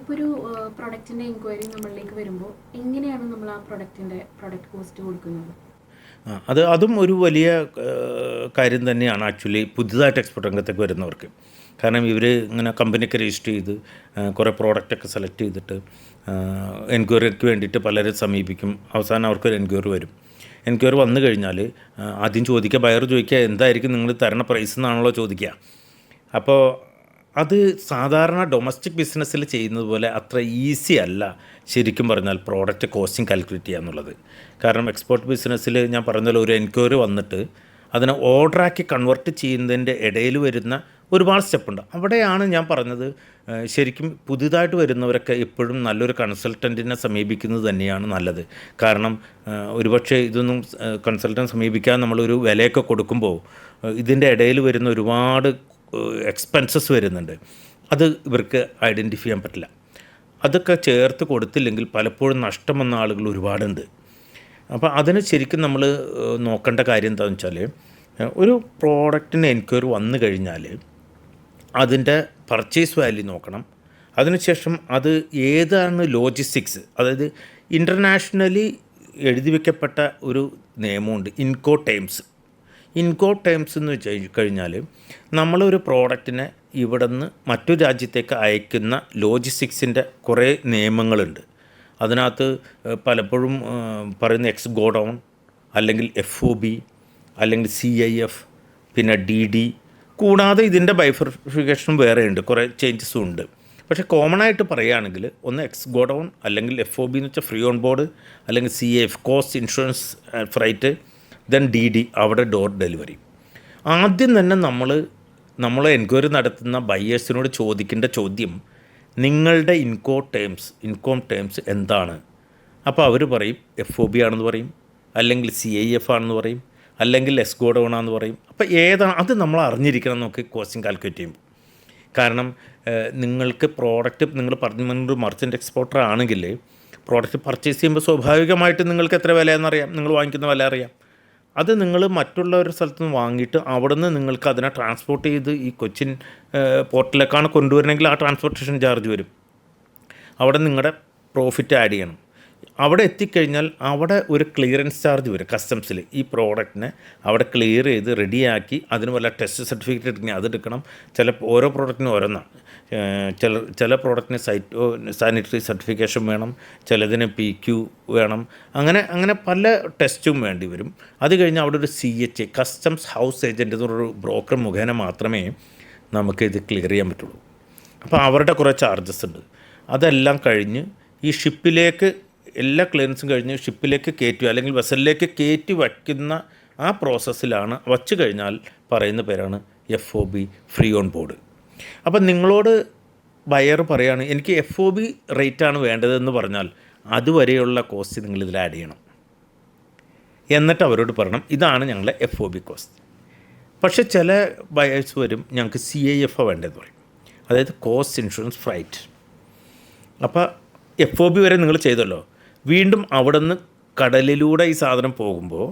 ഇപ്പോൾ ഒരു പ്രൊഡക്റ്റിൻ്റെ എൻക്വയറി നമ്മളിലേക്ക് വരുമ്പോൾ എങ്ങനെയാണ് നമ്മൾ ആ പ്രൊഡക്റ്റ് കോസ്റ്റ് കൊടുക്കുന്നത്? അതും ഒരു വലിയ കാര്യം തന്നെയാണ് ആക്ച്വലി പുതുതായിട്ട് എക്സ്പോർട്ട് രംഗത്തേക്ക് വരുന്നവർക്ക്. കാരണം ഇവർ ഇങ്ങനെ കമ്പനിയൊക്കെ രജിസ്റ്റർ ചെയ്ത് കുറേ പ്രോഡക്റ്റൊക്കെ സെലക്ട് ചെയ്തിട്ട് എൻക്വയറിക്ക് വേണ്ടിയിട്ട് പലരും സമീപിക്കും. അവസാനം അവർക്കൊരു എൻക്വയറി വരും. എൻക്വയറി വന്നു കഴിഞ്ഞാൽ ആദ്യം ചോദിക്കുക, ബയർ ചോദിക്കുക എന്തായിരിക്കും നിങ്ങൾ തരണ പ്രൈസ് എന്നാണല്ലോ ചോദിക്കുക. അപ്പോൾ അത് സാധാരണ ഡൊമസ്റ്റിക് ബിസിനസ്സിൽ ചെയ്യുന്നത് പോലെ അത്ര ഈസി അല്ല ശരിക്കും പറഞ്ഞാൽ പ്രോഡക്റ്റ് കോസ്റ്റിംഗ് കാൽക്കുലേറ്റ് ചെയ്യുക എന്നുള്ളത്. കാരണം എക്സ്പോർട്ട് ബിസിനസ്സിൽ ഞാൻ പറഞ്ഞല്ലോ, ഒരു എൻക്വയറി വന്നിട്ട് അതിനെ ഓർഡറാക്കി കൺവേർട്ട് ചെയ്യുന്നതിൻ്റെ ഇടയിൽ വരുന്ന ഒരുപാട് സ്റ്റെപ്പുണ്ട്. അവിടെയാണ് ഞാൻ പറഞ്ഞത്, ശരിക്കും പുതുതായിട്ട് വരുന്നവരൊക്കെ എപ്പോഴും നല്ലൊരു കൺസൾട്ടൻറ്റിനെ സമീപിക്കുന്നത് തന്നെയാണ് നല്ലത്. കാരണം ഒരുപക്ഷെ ഇതൊന്നും കൺസൾട്ടൻറ്റ് സമീപിക്കാൻ നമ്മളൊരു വിലയൊക്കെ കൊടുക്കുമ്പോൾ ഇതിൻ്റെ ഇടയിൽ വരുന്ന ഒരുപാട് എക്സ്പെൻസസ് വരുന്നുണ്ട്. അത് ഇവർക്ക് ഐഡൻറ്റിഫൈ ചെയ്യാൻ പറ്റില്ല. അതൊക്കെ ചേർത്ത് കൊടുത്തില്ലെങ്കിൽ പലപ്പോഴും നഷ്ടം വന്ന ആളുകൾ ഒരുപാടുണ്ട്. അപ്പോൾ അതിന് ശരിക്കും നമ്മൾ നോക്കേണ്ട കാര്യം എന്താണെന്ന് വെച്ചാൽ, ഒരു പ്രോഡക്റ്റിന് എൻക്വയറി വന്നു കഴിഞ്ഞാൽ അതിൻ്റെ പർച്ചേസ് വാല്യൂ നോക്കണം. അതിനുശേഷം അത് ഏതാണ് ലോജിസ്റ്റിക്സ്, അതായത് ഇൻ്റർനാഷണലി എഴുതി വയ്ക്കപ്പെട്ട ഒരു നിയമമുണ്ട്, ഇൻകോ ടേംസ് എന്ന് വെച്ച് കഴിഞ്ഞാൽ നമ്മളൊരു പ്രോഡക്റ്റിനെ ഇവിടെ നിന്ന് മറ്റൊരു രാജ്യത്തേക്ക് അയക്കുന്ന ലോജിസ്റ്റിക്സിൻ്റെ കുറേ നിയമങ്ങളുണ്ട്. അതിനകത്ത് പലപ്പോഴും പറയുന്ന എക്സ് ഗോഡൗൺ, അല്ലെങ്കിൽ FOB, അല്ലെങ്കിൽ CIF, പിന്നെ DD, കൂടാതെ ഇതിൻ്റെ ബൈഫർഫിക്കേഷനും വേറെയുണ്ട്, കുറേ ചേഞ്ചസും ഉണ്ട്. പക്ഷേ കോമൺ ആയിട്ട് പറയുകയാണെങ്കിൽ ഒന്ന് എക്സ് ഗോഡൗൺ, അല്ലെങ്കിൽ FOB എന്ന് വെച്ചാൽ ഫ്രീ ഓൺ ബോർഡ്, അല്ലെങ്കിൽ CIF cost insurance freight, then DD അവിടെ ഡോർ ഡെലിവറി. ആദ്യം തന്നെ നമ്മൾ എൻക്വയറി നടത്തുന്ന ബയേഴ്സിനോട് ചോദിക്കേണ്ട ചോദ്യം, നിങ്ങളുടെ ഇൻകം ടേംസ് എന്താണ്? അപ്പോൾ അവർ പറയും FOB ആണെന്ന് പറയും, അല്ലെങ്കിൽ CIF ആണെന്ന് പറയും, അല്ലെങ്കിൽ എസ് ഗോഡൗൺ ആണെന്ന് പറയും. അപ്പോൾ ഏതാണ് അത് നമ്മൾ അറിഞ്ഞിരിക്കണം നമുക്ക് കോസ്റ്റിംഗ് കാൽക്കുലേറ്റ് ചെയ്യുമ്പോൾ. കാരണം നിങ്ങൾക്ക് പ്രോഡക്റ്റ്, നിങ്ങൾ പറഞ്ഞ മർച്ചൻ്റ് എക്സ്പോർട്ടർ ആണെങ്കിൽ പ്രോഡക്റ്റ് പർച്ചേസ് ചെയ്യുമ്പോൾ സ്വാഭാവികമായിട്ട് നിങ്ങൾക്ക് എത്ര വിലയെന്നറിയാം, നിങ്ങൾ വാങ്ങിക്കുന്ന വില അറിയാം. അത് നിങ്ങൾ മറ്റുള്ള ഒരു സ്ഥലത്ത് നിന്ന് വാങ്ങിയിട്ട് അവിടെ നിന്ന് നിങ്ങൾക്ക് അതിനെ ട്രാൻസ്പോർട്ട് ചെയ്ത് ഈ കൊച്ചിൻ പോർട്ടിലേക്കാണ് കൊണ്ടുവരണമെങ്കിൽ ആ ട്രാൻസ്പോർട്ടേഷൻ ചാർജ് വരും. അവിടെ നിങ്ങളുടെ പ്രോഫിറ്റ് ആഡ് ചെയ്യണം. അവിടെ എത്തിക്കഴിഞ്ഞാൽ അവിടെ ഒരു ക്ലിയറൻസ് ചാർജ് വരും കസ്റ്റംസിൽ. ഈ പ്രോഡക്റ്റിനെ അവിടെ ക്ലിയർ ചെയ്ത് റെഡിയാക്കി അതിന് വല്ല ടെസ്റ്റ് സർട്ടിഫിക്കറ്റ് എടുക്കണമെങ്കിൽ അതെടുക്കണം. ഓരോ പ്രോഡക്റ്റിനും ഓരോന്നാണ്. ചില പ്രോഡക്റ്റിന് സാനിറ്ററി സർട്ടിഫിക്കേഷൻ വേണം, ചിലതിന് PQ വേണം. അങ്ങനെ പല ടെസ്റ്റും വേണ്ടി വരും. അത് കഴിഞ്ഞ് അവിടെ ഒരു CHA, കസ്റ്റംസ് ഹൗസ് ഏജൻറ്റ് എന്നൊരു ബ്രോക്കർ മുഖേന മാത്രമേ നമുക്ക് ഇത് ക്ലിയർ ചെയ്യാൻ പറ്റുള്ളൂ. അപ്പോൾ അവരുടെ കുറേ ചാർജസ് ഉണ്ട്. അതെല്ലാം കഴിഞ്ഞ് ഈ ഷിപ്പിലേക്ക് എല്ലാ ക്ലിയറൻസും കഴിഞ്ഞ് ഷിപ്പിലേക്ക് കയറ്റുക, അല്ലെങ്കിൽ വെസലിലേക്ക് കയറ്റി വയ്ക്കുന്ന ആ പ്രോസസ്സിലാണ് വച്ച് കഴിഞ്ഞാൽ പറയുന്ന പേരാണ് FOB, ഫ്രീ ഓൺ ബോർഡ്. അപ്പം നിങ്ങളോട് ബയർ പറയുകയാണ് എനിക്ക് FOB റേറ്റാണ് വേണ്ടതെന്ന് പറഞ്ഞാൽ അതുവരെയുള്ള കോസ്റ്റ് നിങ്ങളിതിൽ ആഡ് ചെയ്യണം. എന്നിട്ട് അവരോട് പറയണം ഇതാണ് ഞങ്ങളുടെ FOB കോസ്റ്റ്. പക്ഷേ ചില ബയേഴ്സ് വരും, ഞങ്ങൾക്ക് CIF വേണ്ടതെന്ന് പറയും, അതായത് കോസ്റ്റ് ഇൻഷുറൻസ് ഫ്രൈറ്റ്. അപ്പോൾ FOB വരെ നിങ്ങൾ ചെയ്തല്ലോ, വീണ്ടും അവിടെ നിന്ന് കടലിലൂടെ ഈ സാധനം പോകുമ്പോൾ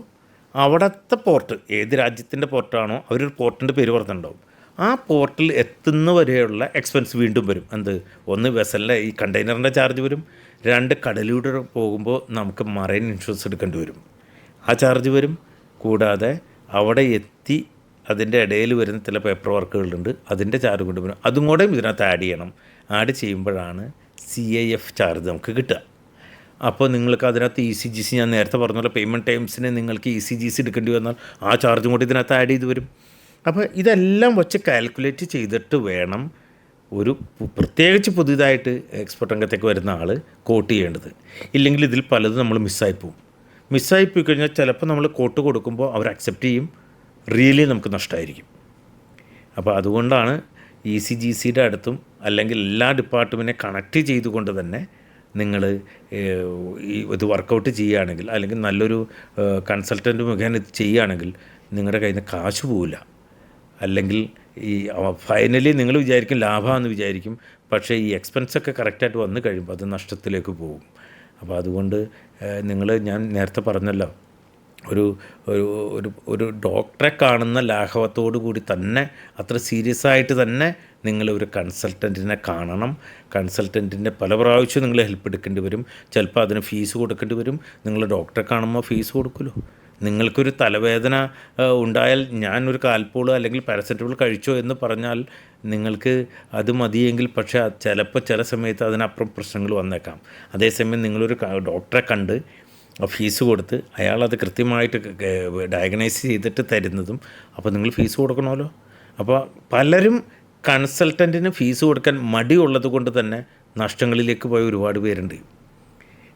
അവിടുത്തെ പോർട്ട്, ഏത് രാജ്യത്തിൻ്റെ പോർട്ടാണോ അവരൊരു പോർട്ടിൻ്റെ പേര് പറഞ്ഞിട്ടുണ്ടാവും, ആ പോർട്ടിൽ എത്തുന്നവരെയുള്ള എക്സ്പെൻസ് വീണ്ടും വരും. ഒന്ന് വെസലിൻ്റെ ഈ കണ്ടെയ്നറിൻ്റെ ചാർജ് വരും, 2 കടലിലൂടെ പോകുമ്പോൾ നമുക്ക് മറൈൻ ഇൻഷുറൻസ് എടുക്കേണ്ടി വരും, ആ ചാർജ് വരും. കൂടാതെ അവിടെ എത്തി അതിൻ്റെ ഇടയിൽ വരുന്ന ചില പേപ്പർ വർക്കുകളുണ്ട്, അതിൻ്റെ ചാർജ് കൊണ്ട് വരും. അതും കൂടെ ഇതിനകത്ത് ആഡ് ചെയ്യണം. ആഡ് ചെയ്യുമ്പോഴാണ് CIF ചാർജ് നമുക്ക് കിട്ടുക. അപ്പോൾ നിങ്ങൾക്ക് അതിനകത്ത് ECGC, ഞാൻ നേരത്തെ പറഞ്ഞ പേയ്മെൻറ്റ് ടൈംസിന് നിങ്ങൾക്ക് ECGC എടുക്കേണ്ടി വന്നാൽ ആ ചാർജും കൂടി ഇതിനകത്ത് ആഡ് ചെയ്ത് വരും. അപ്പോൾ ഇതെല്ലാം വച്ച് കാൽക്കുലേറ്റ് ചെയ്തിട്ട് വേണം പ്രത്യേകിച്ച് പുതിയതായിട്ട് എക്സ്പോർട്ട് രംഗത്തേക്ക് വരുന്ന ആൾ കോട്ട് ചെയ്യേണ്ടത്. ഇല്ലെങ്കിൽ ഇതിൽ പലതും നമ്മൾ മിസ്സായിപ്പോയി കഴിഞ്ഞാൽ ചിലപ്പോൾ നമ്മൾ കോട്ട് കൊടുക്കുമ്പോൾ അവർ അക്സെപ്റ്റ് ചെയ്യും, റിയലി നമുക്ക് നഷ്ടമായിരിക്കും. അപ്പോൾ അതുകൊണ്ടാണ് ECGCയുടെ അടുത്തും അല്ലെങ്കിൽ എല്ലാ ഡിപ്പാർട്ട്മെൻറ്റിനെ കണക്റ്റ് ചെയ്തുകൊണ്ട് തന്നെ നിങ്ങൾ ഇത് വർക്കൗട്ട് ചെയ്യുകയാണെങ്കിൽ, അല്ലെങ്കിൽ നല്ലൊരു കൺസൾട്ടൻറ്റ് മുഖേന ഇത് ചെയ്യുകയാണെങ്കിൽ നിങ്ങളുടെ കയ്യിൽ നിന്ന് കാശ് പോവില്ല. അല്ലെങ്കിൽ ഈ ഫൈനലി നിങ്ങൾ വിചാരിക്കും ലാഭമാണെന്ന് വിചാരിക്കും, പക്ഷേ ഈ എക്സ്പെൻസൊക്കെ കറക്റ്റായിട്ട് വന്നു കഴിയുമ്പോൾ അത് നഷ്ടത്തിലേക്ക് പോകും. അപ്പോൾ അതുകൊണ്ട് ഞാൻ നേരത്തെ പറഞ്ഞല്ലോ, ഒരു ഒരു ഒരു ഒരു ഡോക്ടറെ കാണുന്ന ലാഘവത്തോടു കൂടി തന്നെ അത്ര സീരിയസ് ആയിട്ട് തന്നെ നിങ്ങൾ ഒരു കൺസൾട്ടൻറ്റിനെ കാണണം. കൺസൾട്ടൻറ്റിൻ്റെ പല പ്രാവശ്യം നിങ്ങൾ ഹെൽപ്പ് എടുക്കേണ്ടി വരും. ചിലപ്പോൾ അതിന് ഫീസ് കൊടുക്കേണ്ടി വരും. നിങ്ങൾ ഡോക്ടറെ കാണുമ്പോൾ ഫീസ് കൊടുക്കുമല്ലോ. നിങ്ങൾക്കൊരു തലവേദന ഉണ്ടായാൽ ഞാനൊരു കാൽപോള് അല്ലെങ്കിൽ പാരസെറ്റമോൾ കഴിച്ചോ എന്ന് പറഞ്ഞാൽ നിങ്ങൾക്ക് അത് മതിയെങ്കിൽ, പക്ഷേ ചിലപ്പോൾ ചില സമയത്ത് അതിനപ്പുറം പ്രശ്നങ്ങൾ വന്നേക്കാം. അതേസമയം നിങ്ങളൊരു ഡോക്ടറെ കണ്ട് ഫീസ് കൊടുത്ത് അയാളത് കൃത്യമായിട്ട് ഡയഗ്നൈസ് ചെയ്തിട്ട് തരുന്നതും, അപ്പോൾ നിങ്ങൾ ഫീസ് കൊടുക്കണമല്ലോ. അപ്പോൾ പലരും കൺസൾട്ടൻറ്റിന് ഫീസ് കൊടുക്കാൻ മടിയുള്ളത് കൊണ്ട് തന്നെ നഷ്ടങ്ങളിലേക്ക് പോയ ഒരുപാട് പേരുണ്ട്.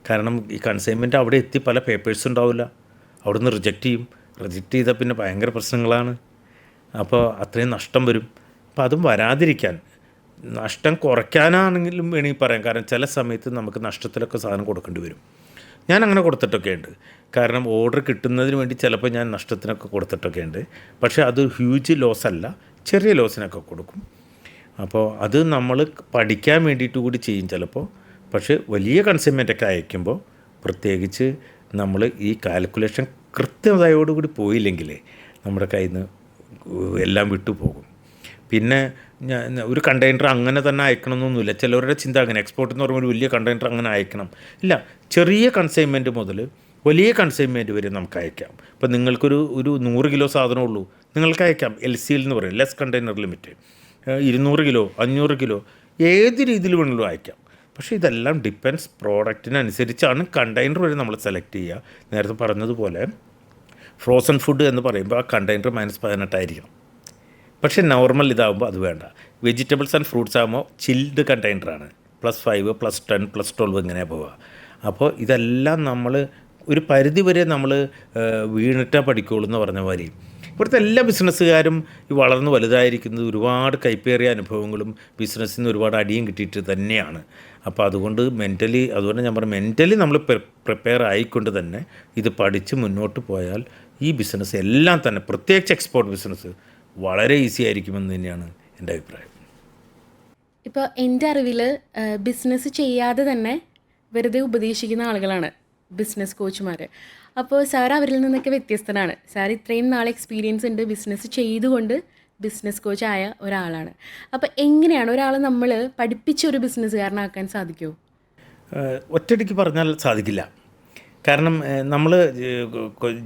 കാരണം ഈ കൺസൈൻമെൻറ്റ് അവിടെ എത്തി പല പേപ്പേഴ്സ് ഉണ്ടാവില്ല, അവിടെ നിന്ന് റിജക്റ്റ് ചെയ്താൽ പിന്നെ ഭയങ്കര പ്രശ്നങ്ങളാണ്. അപ്പോൾ അത്രയും നഷ്ടം വരും. അപ്പോൾ അതും വരാതിരിക്കാൻ നഷ്ടം കുറയ്ക്കാനാണെങ്കിലും വേണമെങ്കിൽ പറയാം. കാരണം ചില സമയത്ത് നമുക്ക് നഷ്ടത്തിലൊക്കെ സാധനം കൊടുക്കേണ്ടി വരും. ഞാൻ അങ്ങനെ കൊടുത്തിട്ടൊക്കെ ഉണ്ട്. കാരണം ഓർഡർ കിട്ടുന്നതിന് വേണ്ടി ചിലപ്പോൾ ഞാൻ നഷ്ടത്തിനൊക്കെ കൊടുത്തിട്ടൊക്കെ ഉണ്ട്. പക്ഷേ അത് ഹ്യൂജ് ലോസ് അല്ല, ചെറിയ ലോസിനൊക്കെ കൊടുക്കും. അപ്പോൾ അത് നമ്മൾ പഠിക്കാൻ വേണ്ടിയിട്ട് കൂടി ചെയ്യും ചിലപ്പോൾ. പക്ഷേ വലിയ കൺസൈൻമെൻറ്റൊക്കെ അയക്കുമ്പോൾ പ്രത്യേകിച്ച് നമ്മൾ ഈ കാൽക്കുലേഷൻ കൃത്യതയോടുകൂടി പോയില്ലെങ്കിൽ നമ്മുടെ കയ്യിൽ നിന്ന് എല്ലാം വിട്ടുപോകും. പിന്നെ ഒരു കണ്ടെയ്നർ അങ്ങനെ തന്നെ അയക്കണമെന്നൊന്നുമില്ല. ചിലവരുടെ ചിന്ത അങ്ങനെ, എക്സ്പോർട്ട് എന്ന് പറയുമ്പോൾ ഒരു വലിയ കണ്ടെയ്നർ അങ്ങനെ അയക്കണം ഇല്ല. ചെറിയ കൺസൈൻമെൻറ്റ് മുതൽ വലിയ കൺസൈൻമെൻറ്റ് വരെ നമുക്ക് അയക്കാം. ഇപ്പോൾ നിങ്ങൾക്കൊരു 100 കിലോ സാധനമുള്ളൂ, നിങ്ങൾക്ക് അയക്കാം. LCL എന്ന് പറയും, less container limit. 200 kilo 500 kilo ഏത് രീതിയിൽ വേണമെങ്കിലും അയക്കാം. പക്ഷേ ഇതെല്ലാം ഡിപ്പെൻസ് പ്രോഡക്റ്റിനനുസരിച്ചാണ് കണ്ടെയ്നർ വരെ നമ്മൾ സെലക്ട് ചെയ്യുക. നേരത്തെ പറഞ്ഞതുപോലെ ഫ്രോസൺ ഫുഡ് എന്ന് പറയുമ്പോൾ ആ കണ്ടെയ്നർ -18 ആയിരിക്കണം. പക്ഷേ നോർമൽ ഇതാകുമ്പോൾ അത് വേണ്ട. വെജിറ്റബിൾസ് ആൻഡ് ഫ്രൂട്ട്സ് ആകുമ്പോൾ ചിൽഡ് കണ്ടെയ്നറാണ്, +5 +10 +12 ഇങ്ങനെ പോവുക. അപ്പോൾ ഇതെല്ലാം നമ്മൾ ഒരു പരിധി വരെ നമ്മൾ വീണിട്ടാൽ പഠിക്കുകയുള്ളൂ എന്ന് പറഞ്ഞ മാതിരി ഇവിടുത്തെ എല്ലാ ബിസിനസ്സുകാരും ഈ വളർന്ന് വലുതായിരിക്കുന്നത് ഒരുപാട് കൈപ്പേറിയ അനുഭവങ്ങളും ബിസിനസ്സിൽ നിന്ന് ഒരുപാട് അടിയും കിട്ടിയിട്ട് തന്നെയാണ്. അപ്പോൾ അതുകൊണ്ട് അതുകൊണ്ട് ഞാൻ പറഞ്ഞു, മെൻ്റലി നമ്മൾ പ്രിപ്പയർ ആയിക്കൊണ്ട് തന്നെ ഇത് പഠിച്ച് മുന്നോട്ട് പോയാൽ ഈ ബിസിനസ് എല്ലാം തന്നെ, പ്രത്യേകിച്ച് എക്സ്പോർട്ട് ബിസിനസ് വളരെ ഈസി ആയിരിക്കുമെന്ന് തന്നെയാണ് എൻ്റെ അഭിപ്രായം. ഇപ്പോൾ എൻ്റെ അറിവിൽ ബിസിനസ് ചെയ്യാതെ തന്നെ വെറുതെ ഉപദേശിക്കുന്ന ആളുകളാണ് ബിസിനസ് കോച്ചുമാർ. അപ്പോൾ സാർ അവരിൽ നിന്നൊക്കെ വ്യത്യസ്തനാണ്. സാർ ഇത്രയും നാൾ എക്സ്പീരിയൻസ് ഉണ്ട്, ബിസിനസ് ചെയ്തുകൊണ്ട് ബിസിനസ് കോച്ചായ ഒരാളാണ്. അപ്പോൾ എങ്ങനെയാണ് ഒരാളെ നമ്മൾ പഠിപ്പിച്ചൊരു ബിസിനസ്സുകാരനാക്കാൻ സാധിക്കുമോ? ഒറ്റയടിക്ക് പറഞ്ഞാൽ സാധിക്കില്ല. കാരണം നമ്മൾ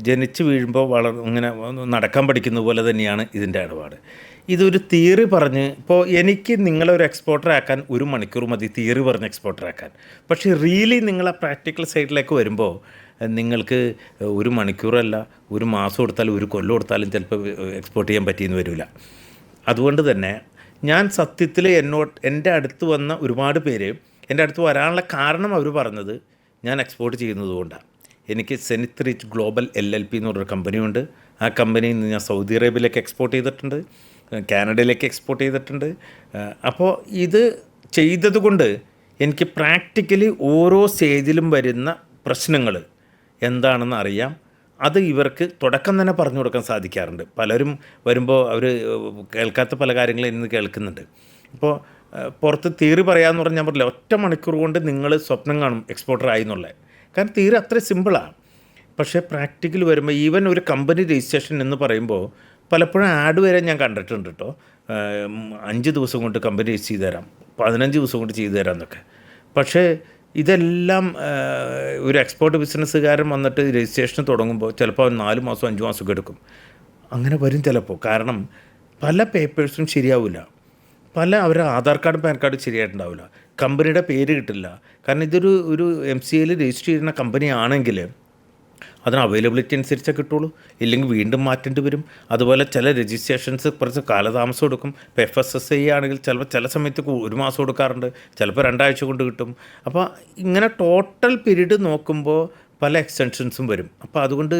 ജനിച്ച് വീഴുമ്പോൾ ഇങ്ങനെ നടക്കാൻ പഠിക്കുന്ന പോലെ തന്നെയാണ് ഇതിൻ്റെ ഇടപാട്. ഇതൊരു തിയറി പറഞ്ഞ്, ഇപ്പോൾ എനിക്ക് നിങ്ങളൊരു എക്സ്പോർട്ടറാക്കാൻ 1 മണിക്കൂർ മതി തിയറി പറഞ്ഞ് എക്സ്പോർട്ടറാക്കാൻ. പക്ഷേ റിയലി നിങ്ങൾ ആ പ്രാക്ടിക്കൽ സൈഡിലേക്ക് വരുമ്പോൾ നിങ്ങൾക്ക് 1 മണിക്കൂറല്ല, 1 മാസം കൊടുത്താലും 1 കൊല്ലം കൊടുത്താലും ചിലപ്പോൾ എക്സ്പോർട്ട് ചെയ്യാൻ പറ്റിയെന്ന് വരില്ല. അതുകൊണ്ട് തന്നെ ഞാൻ സത്യത്തിൽ എൻ്റെ അടുത്ത് വന്ന ഒരുപാട് പേര് എൻ്റെ അടുത്ത് വരാനുള്ള കാരണം അവർ പറഞ്ഞത് ഞാൻ എക്സ്പോർട്ട് ചെയ്യുന്നത് കൊണ്ടാണ്. എനിക്ക് സെനിത്ത് റിച്ച് ഗ്ലോബൽ LLP എന്ന് പറഞ്ഞൊരു കമ്പനിയുണ്ട്. ആ കമ്പനിയിൽ നിന്ന് ഞാൻ സൗദി അറേബ്യയിലേക്ക് എക്സ്പോർട്ട് ചെയ്തിട്ടുണ്ട്, കാനഡയിലേക്ക് എക്സ്പോർട്ട് ചെയ്തിട്ടുണ്ട്. അപ്പോൾ ഇത് ചെയ്തതുകൊണ്ട് എനിക്ക് പ്രാക്ടിക്കലി ഓരോ സ്റ്റേജിലും വരുന്ന പ്രശ്നങ്ങൾ എന്താണെന്ന് അറിയാം. അത് ഇവർക്ക് തുടക്കം തന്നെ പറഞ്ഞു കൊടുക്കാൻ സാധിക്കാറുണ്ട്. പലരും വരുമ്പോൾ അവർ കേൾക്കാത്ത പല കാര്യങ്ങളും ഇന്ന് കേൾക്കുന്നുണ്ട്. ഇപ്പോൾ പുറത്ത് തിയറി പറയാമെന്ന് പറഞ്ഞാൽ ഞാൻ പറഞ്ഞില്ല, 1 മണിക്കൂർ കൊണ്ട് നിങ്ങൾ സ്വപ്നം കാണും എക്സ്പോർട്ടർ ആയി എന്നുള്ളത്. കാരണം തിയറി അത്ര സിമ്പിളാണ്. പക്ഷേ പ്രാക്ടിക്കൽ വരുമ്പോൾ ഈവൻ ഒരു കമ്പനി രജിസ്ട്രേഷൻ എന്ന് പറയുമ്പോൾ പലപ്പോഴും ആഡ് വരെ ഞാൻ കണ്ടിട്ടുണ്ട് കേട്ടോ. 5 ദിവസം കൊണ്ട് കമ്പനി രജിസ്റ്റർ ചെയ്ത് തരാം, 15 ദിവസം കൊണ്ട് ചെയ്തു തരാം എന്നൊക്കെ. പക്ഷേ ഇതെല്ലാം ഒരു എക്സ്പോർട്ട് ബിസിനസ്സുകാരൻ വന്നിട്ട് രജിസ്ട്രേഷൻ തുടങ്ങുമ്പോൾ ചിലപ്പോൾ 4 മാസം 5 മാസമൊക്കെ എടുക്കും. അങ്ങനെ വരും ചിലപ്പോൾ. കാരണം പല പേപ്പേഴ്സും ശരിയാവില്ല, അവരുടെ ആധാർ കാർഡും പാൻ കാർഡും ശരിയായിട്ടുണ്ടാവില്ല, കമ്പനിയുടെ പേര് കിട്ടില്ല. കാരണം ഇതൊരു MCAയിൽ രജിസ്റ്റർ ചെയ്യുന്ന കമ്പനി ആണെങ്കിൽ അതിന് അവൈലബിലിറ്റി അനുസരിച്ചേ കിട്ടുള്ളൂ, ഇല്ലെങ്കിൽ വീണ്ടും മാറ്റേണ്ടി വരും. അതുപോലെ ചില രജിസ്ട്രേഷൻസ് കുറച്ച് കാലതാമസം എടുക്കും. ഇപ്പോൾ FSSAI ആണെങ്കിൽ ചിലപ്പോൾ ചില സമയത്ത് 1 മാസം എടുക്കാറുണ്ട്, ചിലപ്പോൾ 2 ആഴ്ച കൊണ്ട് കിട്ടും. അപ്പോൾ ഇങ്ങനെ ടോട്ടൽ പീരീഡ് നോക്കുമ്പോൾ പല എക്സ്റ്റൻഷൻസും വരും. അപ്പോൾ അതുകൊണ്ട്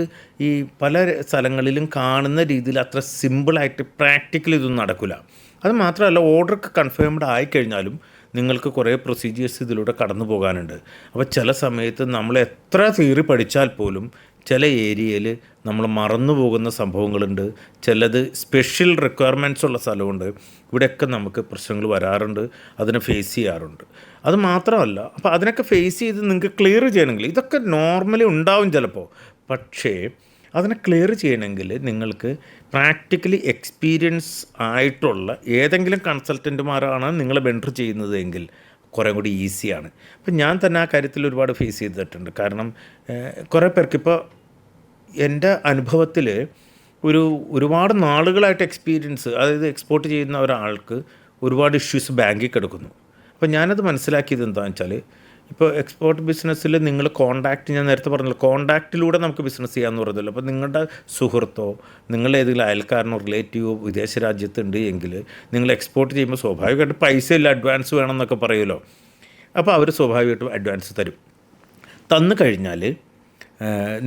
ഈ പല സ്ഥലങ്ങളിലും കാണുന്ന രീതിയിൽ അത്ര സിമ്പിളായിട്ട് പ്രാക്ടിക്കലി ഇതൊന്നും നടക്കില്ല. അത് മാത്രമല്ല, ഓർഡർക്ക് കൺഫേംഡ് ആയിക്കഴിഞ്ഞാലും നിങ്ങൾക്ക് കുറേ പ്രൊസീജിയേഴ്സ് ഇതിലൂടെ കടന്നു പോകാനുണ്ട്. അപ്പോൾ ചില സമയത്ത് നമ്മൾ എത്ര തിയറി പഠിച്ചാൽ പോലും ചില ഏരിയയിൽ നമ്മൾ മറന്നു പോകുന്ന സംഭവങ്ങളുണ്ട്. ചിലത് സ്പെഷ്യൽ റിക്വയർമെൻറ്റ്സ് ഉള്ള സ്ഥലമുണ്ട്. ഇവിടെയൊക്കെ നമുക്ക് പ്രശ്നങ്ങൾ വരാറുണ്ട്, അതിനെ ഫേസ് ചെയ്യാറുണ്ട്. അത് മാത്രമല്ല, അപ്പോൾ അതിനൊക്കെ ഫേസ് ചെയ്ത് നിങ്ങൾക്ക് ക്ലിയർ ചെയ്യണമെങ്കിൽ ഇതൊക്കെ നോർമലി ഉണ്ടാവും ചിലപ്പോൾ. പക്ഷേ അതിനെ ക്ലിയർ ചെയ്യണമെങ്കിൽ നിങ്ങൾക്ക് പ്രാക്ടിക്കലി എക്സ്പീരിയൻസ് ആയിട്ടുള്ള ഏതെങ്കിലും കൺസൾട്ടൻറ്റുമാരാണ് നിങ്ങൾ വെൻഡർ ചെയ്യുന്നതെങ്കിൽ കുറേ കൂടി ഈസിയാണ്. അപ്പം ഞാൻ തന്നെ ആ കാര്യത്തിൽ ഒരുപാട് ഫേസ് ചെയ്തിട്ടുണ്ട്. കാരണം കുറേ പേർക്കിപ്പോൾ എൻ്റെ അനുഭവത്തിൽ ഒരുപാട് നാളുകളായിട്ട് എക്സ്പീരിയൻസ്, അതായത് എക്സ്പോർട്ട് ചെയ്യുന്ന ഒരാൾക്ക് ഒരുപാട് ഇഷ്യൂസ് ബാങ്കിൽ കിടക്കുന്നു. അപ്പോൾ ഞാനത് മനസ്സിലാക്കിയത് എന്താണെന്ന് വെച്ചാൽ, ഇപ്പോൾ എക്സ്പോർട്ട് ബിസിനസ്സിൽ നിങ്ങൾ കോൺടാക്റ്റ്, ഞാൻ നേരത്തെ പറഞ്ഞല്ലോ, കോൺടാക്റ്റിലൂടെ നമുക്ക് ബിസിനസ് ചെയ്യാമെന്ന് പറഞ്ഞല്ലോ. അപ്പോൾ നിങ്ങളുടെ സുഹൃത്തോ നിങ്ങളുടെ ഏതെങ്കിലും അയൽക്കാരനോ റിലേറ്റീവോ വിദേശ രാജ്യത്തുണ്ട് എങ്കിൽ നിങ്ങൾ എക്സ്പോർട്ട് ചെയ്യുമ്പോൾ സ്വാഭാവികമായിട്ട് പൈസ ഇല്ല, അഡ്വാൻസ് വേണം എന്നൊക്കെ പറയുമല്ലോ. അപ്പോൾ അവർ സ്വാഭാവികമായിട്ടും അഡ്വാൻസ് തരും. തന്നു കഴിഞ്ഞാൽ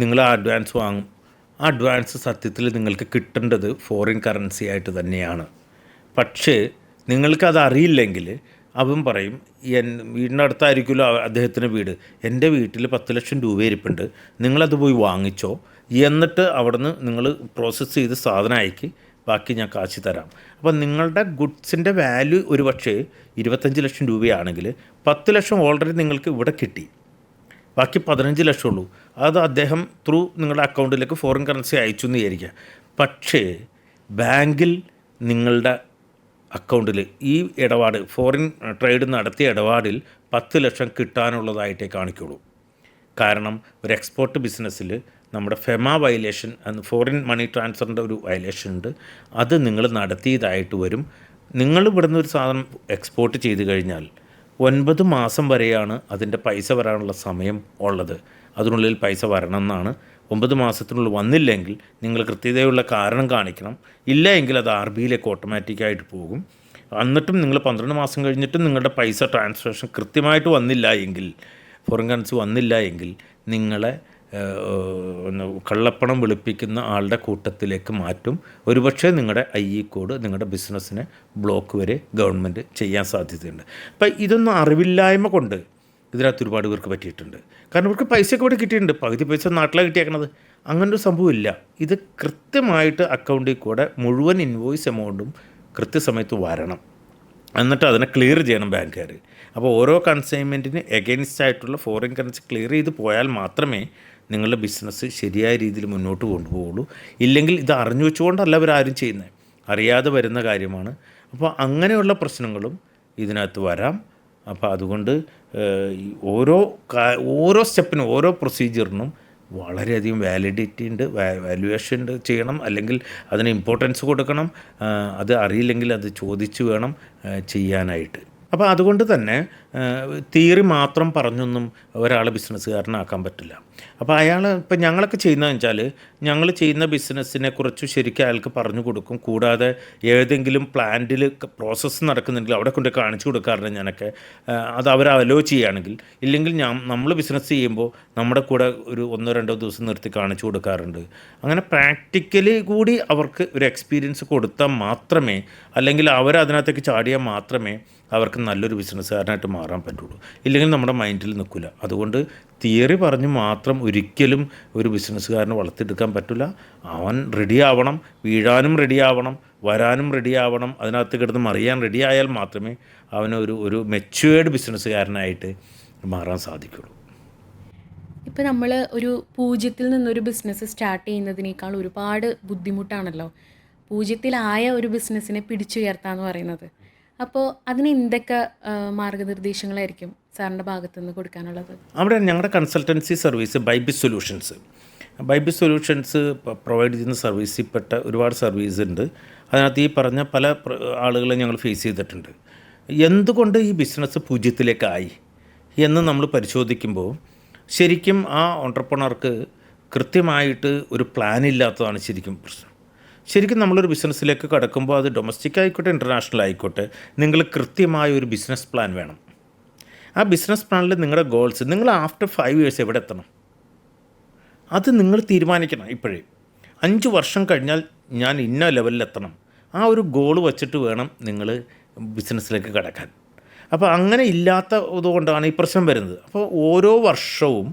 നിങ്ങൾ ആ അഡ്വാൻസ് വാങ്ങും. ആ അഡ്വാൻസ് സത്യത്തിൽ നിങ്ങൾക്ക് കിട്ടേണ്ടത് ഫോറിൻ കറൻസി ആയിട്ട് തന്നെയാണ്. പക്ഷേ നിങ്ങൾക്കത് അറിയില്ലെങ്കിൽ അവൻ പറയും, വീടിൻ്റെ അടുത്തായിരിക്കുമല്ലോ അദ്ദേഹത്തിൻ്റെ വീട്, എൻ്റെ വീട്ടിൽ 10 ലക്ഷം രൂപ ഇരിപ്പുണ്ട്, നിങ്ങളത് പോയി വാങ്ങിച്ചോ, എന്നിട്ട് അവിടുന്ന് നിങ്ങൾ പ്രോസസ്സ് ചെയ്ത് സാധനം അയക്കി, ബാക്കി ഞാൻ കാശ് തരാം. അപ്പോൾ നിങ്ങളുടെ ഗുഡ്സിൻ്റെ വാല്യൂ ഒരു പക്ഷേ 25 ലക്ഷം രൂപയാണെങ്കിൽ 10 ലക്ഷം ഓൾറെഡി നിങ്ങൾക്ക് ഇവിടെ കിട്ടി, ബാക്കി 15 ലക്ഷം ഉള്ളൂ. അത് അദ്ദേഹം ത്രൂ നിങ്ങളുടെ അക്കൗണ്ടിലേക്ക് ഫോറിൻ കറൻസി അയച്ചു എന്ന് വിചാരിക്കുക. പക്ഷേ ബാങ്കിൽ നിങ്ങളുടെ അക്കൗണ്ടിൽ ഈ ഇടപാട്, ഫോറിൻ ട്രേഡ് നടത്തിയ ഇടപാടിൽ 10 ലക്ഷം കിട്ടാനുള്ളതായിട്ടേ കാണിക്കുള്ളൂ. കാരണം ഒരു എക്സ്പോർട്ട് ബിസിനസ്സിൽ നമ്മുടെ ഫെമ വയലേഷൻ, ഫോറിൻ മണി ട്രാൻസ്ഫറിൻ്റെ ഒരു വയലേഷൻ ഉണ്ട്. അത് നിങ്ങൾ നടത്തിയതായിട്ട് വരും. നിങ്ങൾ ഇവിടുന്ന് ഒരു സാധനം എക്സ്പോർട്ട് ചെയ്ത് കഴിഞ്ഞാൽ 9 മാസം വരെയാണ് അതിൻ്റെ പൈസ വരാനുള്ള സമയം ഉള്ളത്. അതിനുള്ളിൽ പൈസ വരണം എന്നാണ്. 9 മാസത്തിനുള്ളിൽ വന്നില്ലെങ്കിൽ നിങ്ങൾ കൃത്യതയുള്ള കാരണം കാണിക്കണം. ഇല്ല എങ്കിൽ അത് RBIയിലേക്ക് ഓട്ടോമാറ്റിക്കായിട്ട് പോകും. എന്നിട്ടും നിങ്ങൾ 12 മാസം കഴിഞ്ഞിട്ടും നിങ്ങളുടെ പൈസ ട്രാൻസാക്ഷൻ കൃത്യമായിട്ട് വന്നില്ല എങ്കിൽ, ഫോറിൻ കറൻസി വന്നില്ല എങ്കിൽ, നിങ്ങളെ കള്ളപ്പണം വെളുപ്പിക്കുന്ന ആളുടെ കൂട്ടത്തിലേക്ക് മാറ്റും. ഒരുപക്ഷെ നിങ്ങളുടെ IE കോഡ് നിങ്ങളുടെ ബിസിനസ്സിനെ ബ്ലോക്ക് വരെ ഗവൺമെൻറ് ചെയ്യാൻ സാധ്യതയുണ്ട്. അപ്പം ഇതൊന്നും അറിവില്ലായ്മ കൊണ്ട് ഇതിനകത്ത് ഒരുപാട് പേർക്ക് പറ്റിയിട്ടുണ്ട്. കാരണം ഇവർക്ക് പൈസയൊക്കെ ഇവിടെ കിട്ടിയിട്ടുണ്ട്, പകുതി പൈസ നാട്ടിലാണ് കിട്ടിയേക്കണത്. അങ്ങനൊരു സംഭവമില്ല. ഇത് കൃത്യമായിട്ട് അക്കൗണ്ടിൽ കൂടെ മുഴുവൻ ഇൻവോയ്സ് എമൗണ്ടും കൃത്യസമയത്ത് വരണം. എന്നിട്ട് അതിനെ ക്ലിയർ ചെയ്യണം ബാങ്കുകാർ. അപ്പോൾ ഓരോ കൺസൈൻമെൻറ്റിന് എഗെയിൻസ്റ്റ് ആയിട്ടുള്ള ഫോറിൻ കറൻസി ക്ലിയർ ചെയ്ത് പോയാൽ മാത്രമേ നിങ്ങളുടെ ബിസിനസ് ശരിയായ രീതിയിൽ മുന്നോട്ട് കൊണ്ടുപോകുള്ളൂ. ഇല്ലെങ്കിൽ ഇത് അറിഞ്ഞു വെച്ചുകൊണ്ടല്ല അവരാരും ചെയ്യുന്നത്, അറിയാതെ വരുന്ന കാര്യമാണ്. അപ്പോൾ അങ്ങനെയുള്ള പ്രശ്നങ്ങളും ഇതിനകത്ത് വരാം. അപ്പോൾ അതുകൊണ്ട് ഓരോ സ്റ്റെപ്പിനും, ഓരോ പ്രൊസീജിയറിനും വളരെയധികം വാലിഡിറ്റി ഉണ്ട്, വാല്യുവേഷൻ ചെയ്യണം, അല്ലെങ്കിൽ അതിന് ഇമ്പോർട്ടൻസ് കൊടുക്കണം. അത് അറിയില്ലെങ്കിൽ അത് ചോദിച്ച് വേണം ചെയ്യാനായിട്ട്. അപ്പോൾ അതുകൊണ്ട് തന്നെ തിയറി മാത്രം പറഞ്ഞൊന്നും ഒരാളെ ബിസിനസ്സുകാരനാക്കാൻ പറ്റില്ല. അപ്പോൾ ഇപ്പം ഞങ്ങളൊക്കെ ചെയ്യുന്നതെന്ന് വെച്ചാൽ, ഞങ്ങൾ ചെയ്യുന്ന ബിസിനസ്സിനെ കുറിച്ച് ശരിക്കും അയാൾക്ക് പറഞ്ഞു കൊടുക്കും. കൂടാതെ ഏതെങ്കിലും പ്ലാന്റിൽ പ്രോസസ്സ് നടക്കുന്നുണ്ടെങ്കിൽ അവിടെ കൊണ്ട് കാണിച്ചു കൊടുക്കാറുണ്ട് ഞാനൊക്കെ. അത് അവർ അലോ ചെയ്യുകയാണെങ്കിൽ. ഇല്ലെങ്കിൽ നമ്മൾ ബിസിനസ് ചെയ്യുമ്പോൾ നമ്മുടെ കൂടെ ഒരു 1-2 ദിവസം നിർത്തി കാണിച്ചു കൊടുക്കാറുണ്ട്. അങ്ങനെ പ്രാക്ടിക്കലി കൂടി അവർക്ക് ഒരു എക്സ്പീരിയൻസ് കൊടുത്താൽ മാത്രമേ, അല്ലെങ്കിൽ അവരതിനകത്തേക്ക് ചാടിയാൽ മാത്രമേ അവർക്ക് നല്ലൊരു ബിസിനസ്സുകാരനായിട്ട് മാറാൻ പറ്റുള്ളൂ. ഇല്ലെങ്കിൽ നമ്മുടെ മൈൻഡിൽ നിൽക്കില്ല. അതുകൊണ്ട് തിയറി പറഞ്ഞ് മാത്രം ഒരിക്കലും ഒരു ബിസിനസ്സുകാരനെ വളർത്തിയെടുക്കാൻ പറ്റില്ല. അവൻ റെഡിയാവണം, വീഴാനും റെഡിയാവണം, വരാനും റെഡിയാവണം, അതിനകത്ത് കിടന്ന് മറിയാൻ റെഡിയായാൽ മാത്രമേ അവനൊരു മെച്യൂർഡ് ബിസിനസ്സുകാരനായിട്ട് മാറാൻ സാധിക്കുള്ളൂ. ഇപ്പോൾ നമ്മൾ ഒരു 0-ൽ നിന്നൊരു ബിസിനസ് സ്റ്റാർട്ട് ചെയ്യുന്നതിനേക്കാൾ ഒരുപാട് ബുദ്ധിമുട്ടാണല്ലോ 0-ലായ ഒരു ബിസിനസ്സിനെ പിടിച്ചുയർത്താന്ന് പറയുന്നത്. അപ്പോൾ അതിന് എന്തൊക്കെ മാർഗ്ഗനിർദ്ദേശങ്ങളായിരിക്കും സാറിൻ്റെ ഭാഗത്തു നിന്ന് കൊടുക്കാനുള്ളത്? അവിടെ ഞങ്ങളുടെ കൺസൾട്ടൻസി സർവീസ് ബൈബിസ് സൊല്യൂഷൻസ് പ്രൊവൈഡ് ചെയ്യുന്ന സർവീസിൽപ്പെട്ട ഒരുപാട് സർവീസ് ഉണ്ട്. അതിനകത്ത് ഈ പറഞ്ഞ പല ആളുകളെ ഞങ്ങൾ ഫേസ് ചെയ്തിട്ടുണ്ട്. എന്തുകൊണ്ട് ഈ ബിസിനസ് 0-ലേക്കായി എന്ന് നമ്മൾ പരിശോധിക്കുമ്പോൾ ശരിക്കും ആ ഓൺട്രപ്രണർക്ക് കൃത്യമായിട്ട് ഒരു പ്ലാൻ ഇല്ലാത്തതാണ് ശരിക്കും പ്രശ്നം. ശരിക്കും നമ്മളൊരു ബിസിനസ്സിലേക്ക് കടക്കുമ്പോൾ, അത് ഡൊമസ്റ്റിക് ആയിക്കോട്ടെ ഇൻ്റർനാഷണൽ ആയിക്കോട്ടെ, നിങ്ങൾ കൃത്യമായ ഒരു ബിസിനസ് പ്ലാൻ വേണം. ആ ബിസിനസ് പ്ലാനിൽ നിങ്ങളുടെ ഗോൾസ്, നിങ്ങൾ ആഫ്റ്റർ 5 years എവിടെ എത്തണം, അത് നിങ്ങൾ തീരുമാനിക്കണം. ഇപ്പോഴേ 5 വർഷം കഴിഞ്ഞാൽ ഞാൻ ഇന്ന ലെവലിലെത്തണം, ആ ഒരു ഗോൾ വച്ചിട്ട് വേണം നിങ്ങൾ ബിസിനസ്സിലേക്ക് കടക്കാൻ. അപ്പോൾ അങ്ങനെ ഇല്ലാത്തതുകൊണ്ടാണ് ഈ പ്രശ്നം വരുന്നത്. അപ്പോൾ ഓരോ വർഷവും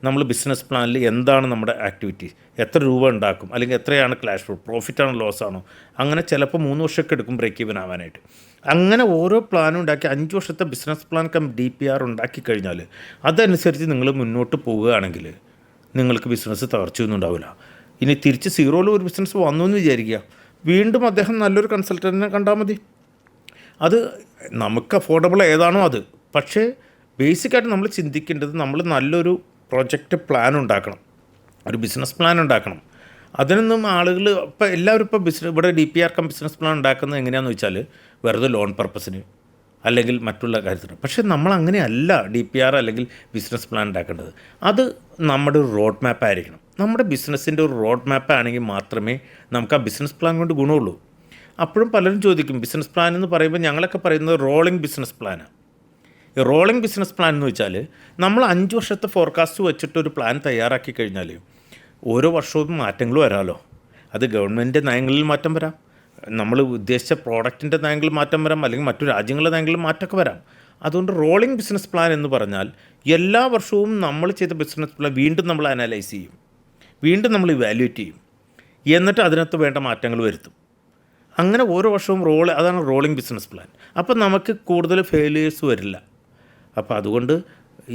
നമ്മൾ ബിസിനസ് പ്ലാനിൽ എന്താണ് നമ്മുടെ ആക്ടിവിറ്റി, എത്ര രൂപ ഉണ്ടാക്കും, അല്ലെങ്കിൽ എത്രയാണ് ക്യാഷ് ഫ്ലോ, പ്രോഫിറ്റാണോ ലോസാണോ, അങ്ങനെ ചിലപ്പോൾ 3 വർഷമൊക്കെ എടുക്കും ബ്രേക്ക് ഈവൻ ആവാനായിട്ട്. അങ്ങനെ ഓരോ പ്ലാനും ഉണ്ടാക്കി 5 വർഷത്തെ ബിസിനസ് പ്ലാൻ DPR ഉണ്ടാക്കി കഴിഞ്ഞാൽ അതനുസരിച്ച് നിങ്ങൾ മുന്നോട്ട് പോവുകയാണെങ്കിൽ നിങ്ങൾക്ക് ബിസിനസ് തകർച്ചയൊന്നും ഉണ്ടാവില്ല. ഇനി തിരിച്ച് സീറോയിൽ ഒരു ബിസിനസ് വന്നു എന്ന് വിചാരിക്കുക, വീണ്ടും അദ്ദേഹം നല്ലൊരു കൺസൾട്ടൻറ്റിനെ കണ്ടാൽ മതി. അത് നമുക്ക് അഫോർഡബിൾ ഏതാണോ അത്. പക്ഷേ ബേസിക്കായിട്ട് നമ്മൾ ചിന്തിക്കേണ്ടത് നമ്മൾ നല്ലൊരു പ്രൊജക്റ്റ് പ്ലാൻ ഉണ്ടാക്കണം, ഒരു ബിസിനസ് പ്ലാൻ ഉണ്ടാക്കണം. അതിനൊന്നും ആളുകൾ ഇപ്പോൾ എല്ലാവരും ഇപ്പോൾ ഇവിടെ DPR കം ബിസിനസ് പ്ലാൻ ഉണ്ടാക്കുന്നത് എങ്ങനെയാണെന്ന് വെച്ചാൽ വെറുതെ ലോൺ പർപ്പസിന് അല്ലെങ്കിൽ മറ്റുള്ള കാര്യത്തിന്. പക്ഷേ നമ്മൾ അങ്ങനെയല്ല DPR അല്ലെങ്കിൽ ബിസിനസ് പ്ലാൻ ഉണ്ടാക്കേണ്ടത്. അത് നമ്മുടെ ഒരു റോഡ് മാപ്പ് ആയിരിക്കണം. നമ്മുടെ ബിസിനസ്സിൻ്റെ ഒരു റോഡ് മാപ്പ് ആണെങ്കിൽ മാത്രമേ നമുക്ക് ആ ബിസിനസ് പ്ലാൻ കൊണ്ട് ഗുണമുള്ളൂ. അപ്പോഴും പലരും ചോദിക്കും ബിസിനസ് പ്ലാൻ എന്ന് പറയുമ്പോൾ ഞങ്ങളൊക്കെ പറയുന്നത് റോളിംഗ് ബിസിനസ് പ്ലാനാണ്. ഈ റോളിംഗ് ബിസിനസ് പ്ലാൻ എന്ന് വെച്ചാൽ നമ്മൾ 5 വർഷത്തെ ഫോർകാസ്റ്റ് വെച്ചിട്ടൊരു പ്ലാൻ തയ്യാറാക്കി കഴിഞ്ഞാൽ ഓരോ വർഷവും മാറ്റങ്ങൾ വരാമല്ലോ. അത് ഗവൺമെൻറ് നയങ്ങളിൽ മാറ്റം വരാം, നമ്മൾ ഉദ്ദേശിച്ച പ്രോഡക്റ്റിൻ്റെ നയങ്ങളിൽ മാറ്റം വരാം, അല്ലെങ്കിൽ മറ്റു രാജ്യങ്ങളുടെ നയങ്ങളിൽ മാറ്റമൊക്കെ വരാം. അതുകൊണ്ട് റോളിംഗ് ബിസിനസ് പ്ലാൻ എന്ന് പറഞ്ഞാൽ എല്ലാ വർഷവും നമ്മൾ ചെയ്ത ബിസിനസ് പ്ലാൻ വീണ്ടും നമ്മൾ അനലൈസ് ചെയ്യും, വീണ്ടും നമ്മൾ ഇവാലുവേറ്റ് ചെയ്യും, എന്നിട്ട് അതിനകത്ത് വേണ്ട മാറ്റങ്ങൾ വരുത്തും. അങ്ങനെ ഓരോ വർഷവും അതാണ് റോളിംഗ് ബിസിനസ് പ്ലാൻ. അപ്പം നമുക്ക് കൂടുതൽ ഫെയിലിയേഴ്സ് വരില്ല. അപ്പോൾ അതുകൊണ്ട്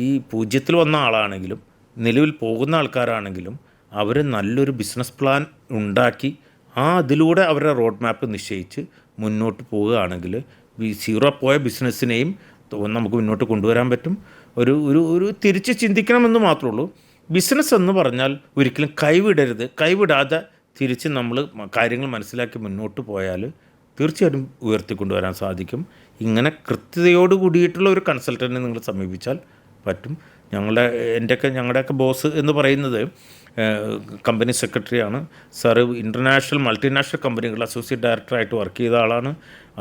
ഈ 0-ൽ വന്ന ആളാണെങ്കിലും നിലവിൽ പോകുന്ന ആൾക്കാരാണെങ്കിലും അവർ നല്ലൊരു ബിസിനസ് പ്ലാൻ ഉണ്ടാക്കി അതിലൂടെ അവരുടെ റോഡ് മാപ്പ് നിശ്ചയിച്ച് മുന്നോട്ട് പോവുകയാണെങ്കിൽ സീറോ പോയ ബിസിനസ്സിനെയും നമുക്ക് മുന്നോട്ട് കൊണ്ടുവരാൻ പറ്റും. ഒരു തിരിച്ച് ചിന്തിക്കണമെന്ന് മാത്രമേ ഉള്ളൂ. ബിസിനസ് എന്ന് പറഞ്ഞാൽ ഒരിക്കലും കൈവിടാതെ തിരിച്ച് നമ്മൾ കാര്യങ്ങൾ മനസ്സിലാക്കി മുന്നോട്ട് പോയാൽ തീർച്ചയായിട്ടും ഉയർത്തിക്കൊണ്ടുവരാൻ സാധിക്കും. ഇങ്ങനെ കൃത്യതയോട് കൂടിയിട്ടുള്ള ഒരു കൺസൾട്ടൻറ്റിനെ നിങ്ങൾ സമീപിച്ചാൽ പറ്റും. ഞങ്ങളുടെയൊക്കെ ബോസ് എന്ന് പറയുന്നത് കമ്പനി സെക്രട്ടറിയാണ്. സാറ് ഇൻ്റർനാഷണൽ മൾട്ടിനാഷണൽ കമ്പനികൾ അസോസിയേറ്റ് ഡയറക്ടറായിട്ട് വർക്ക് ചെയ്ത ആളാണ്.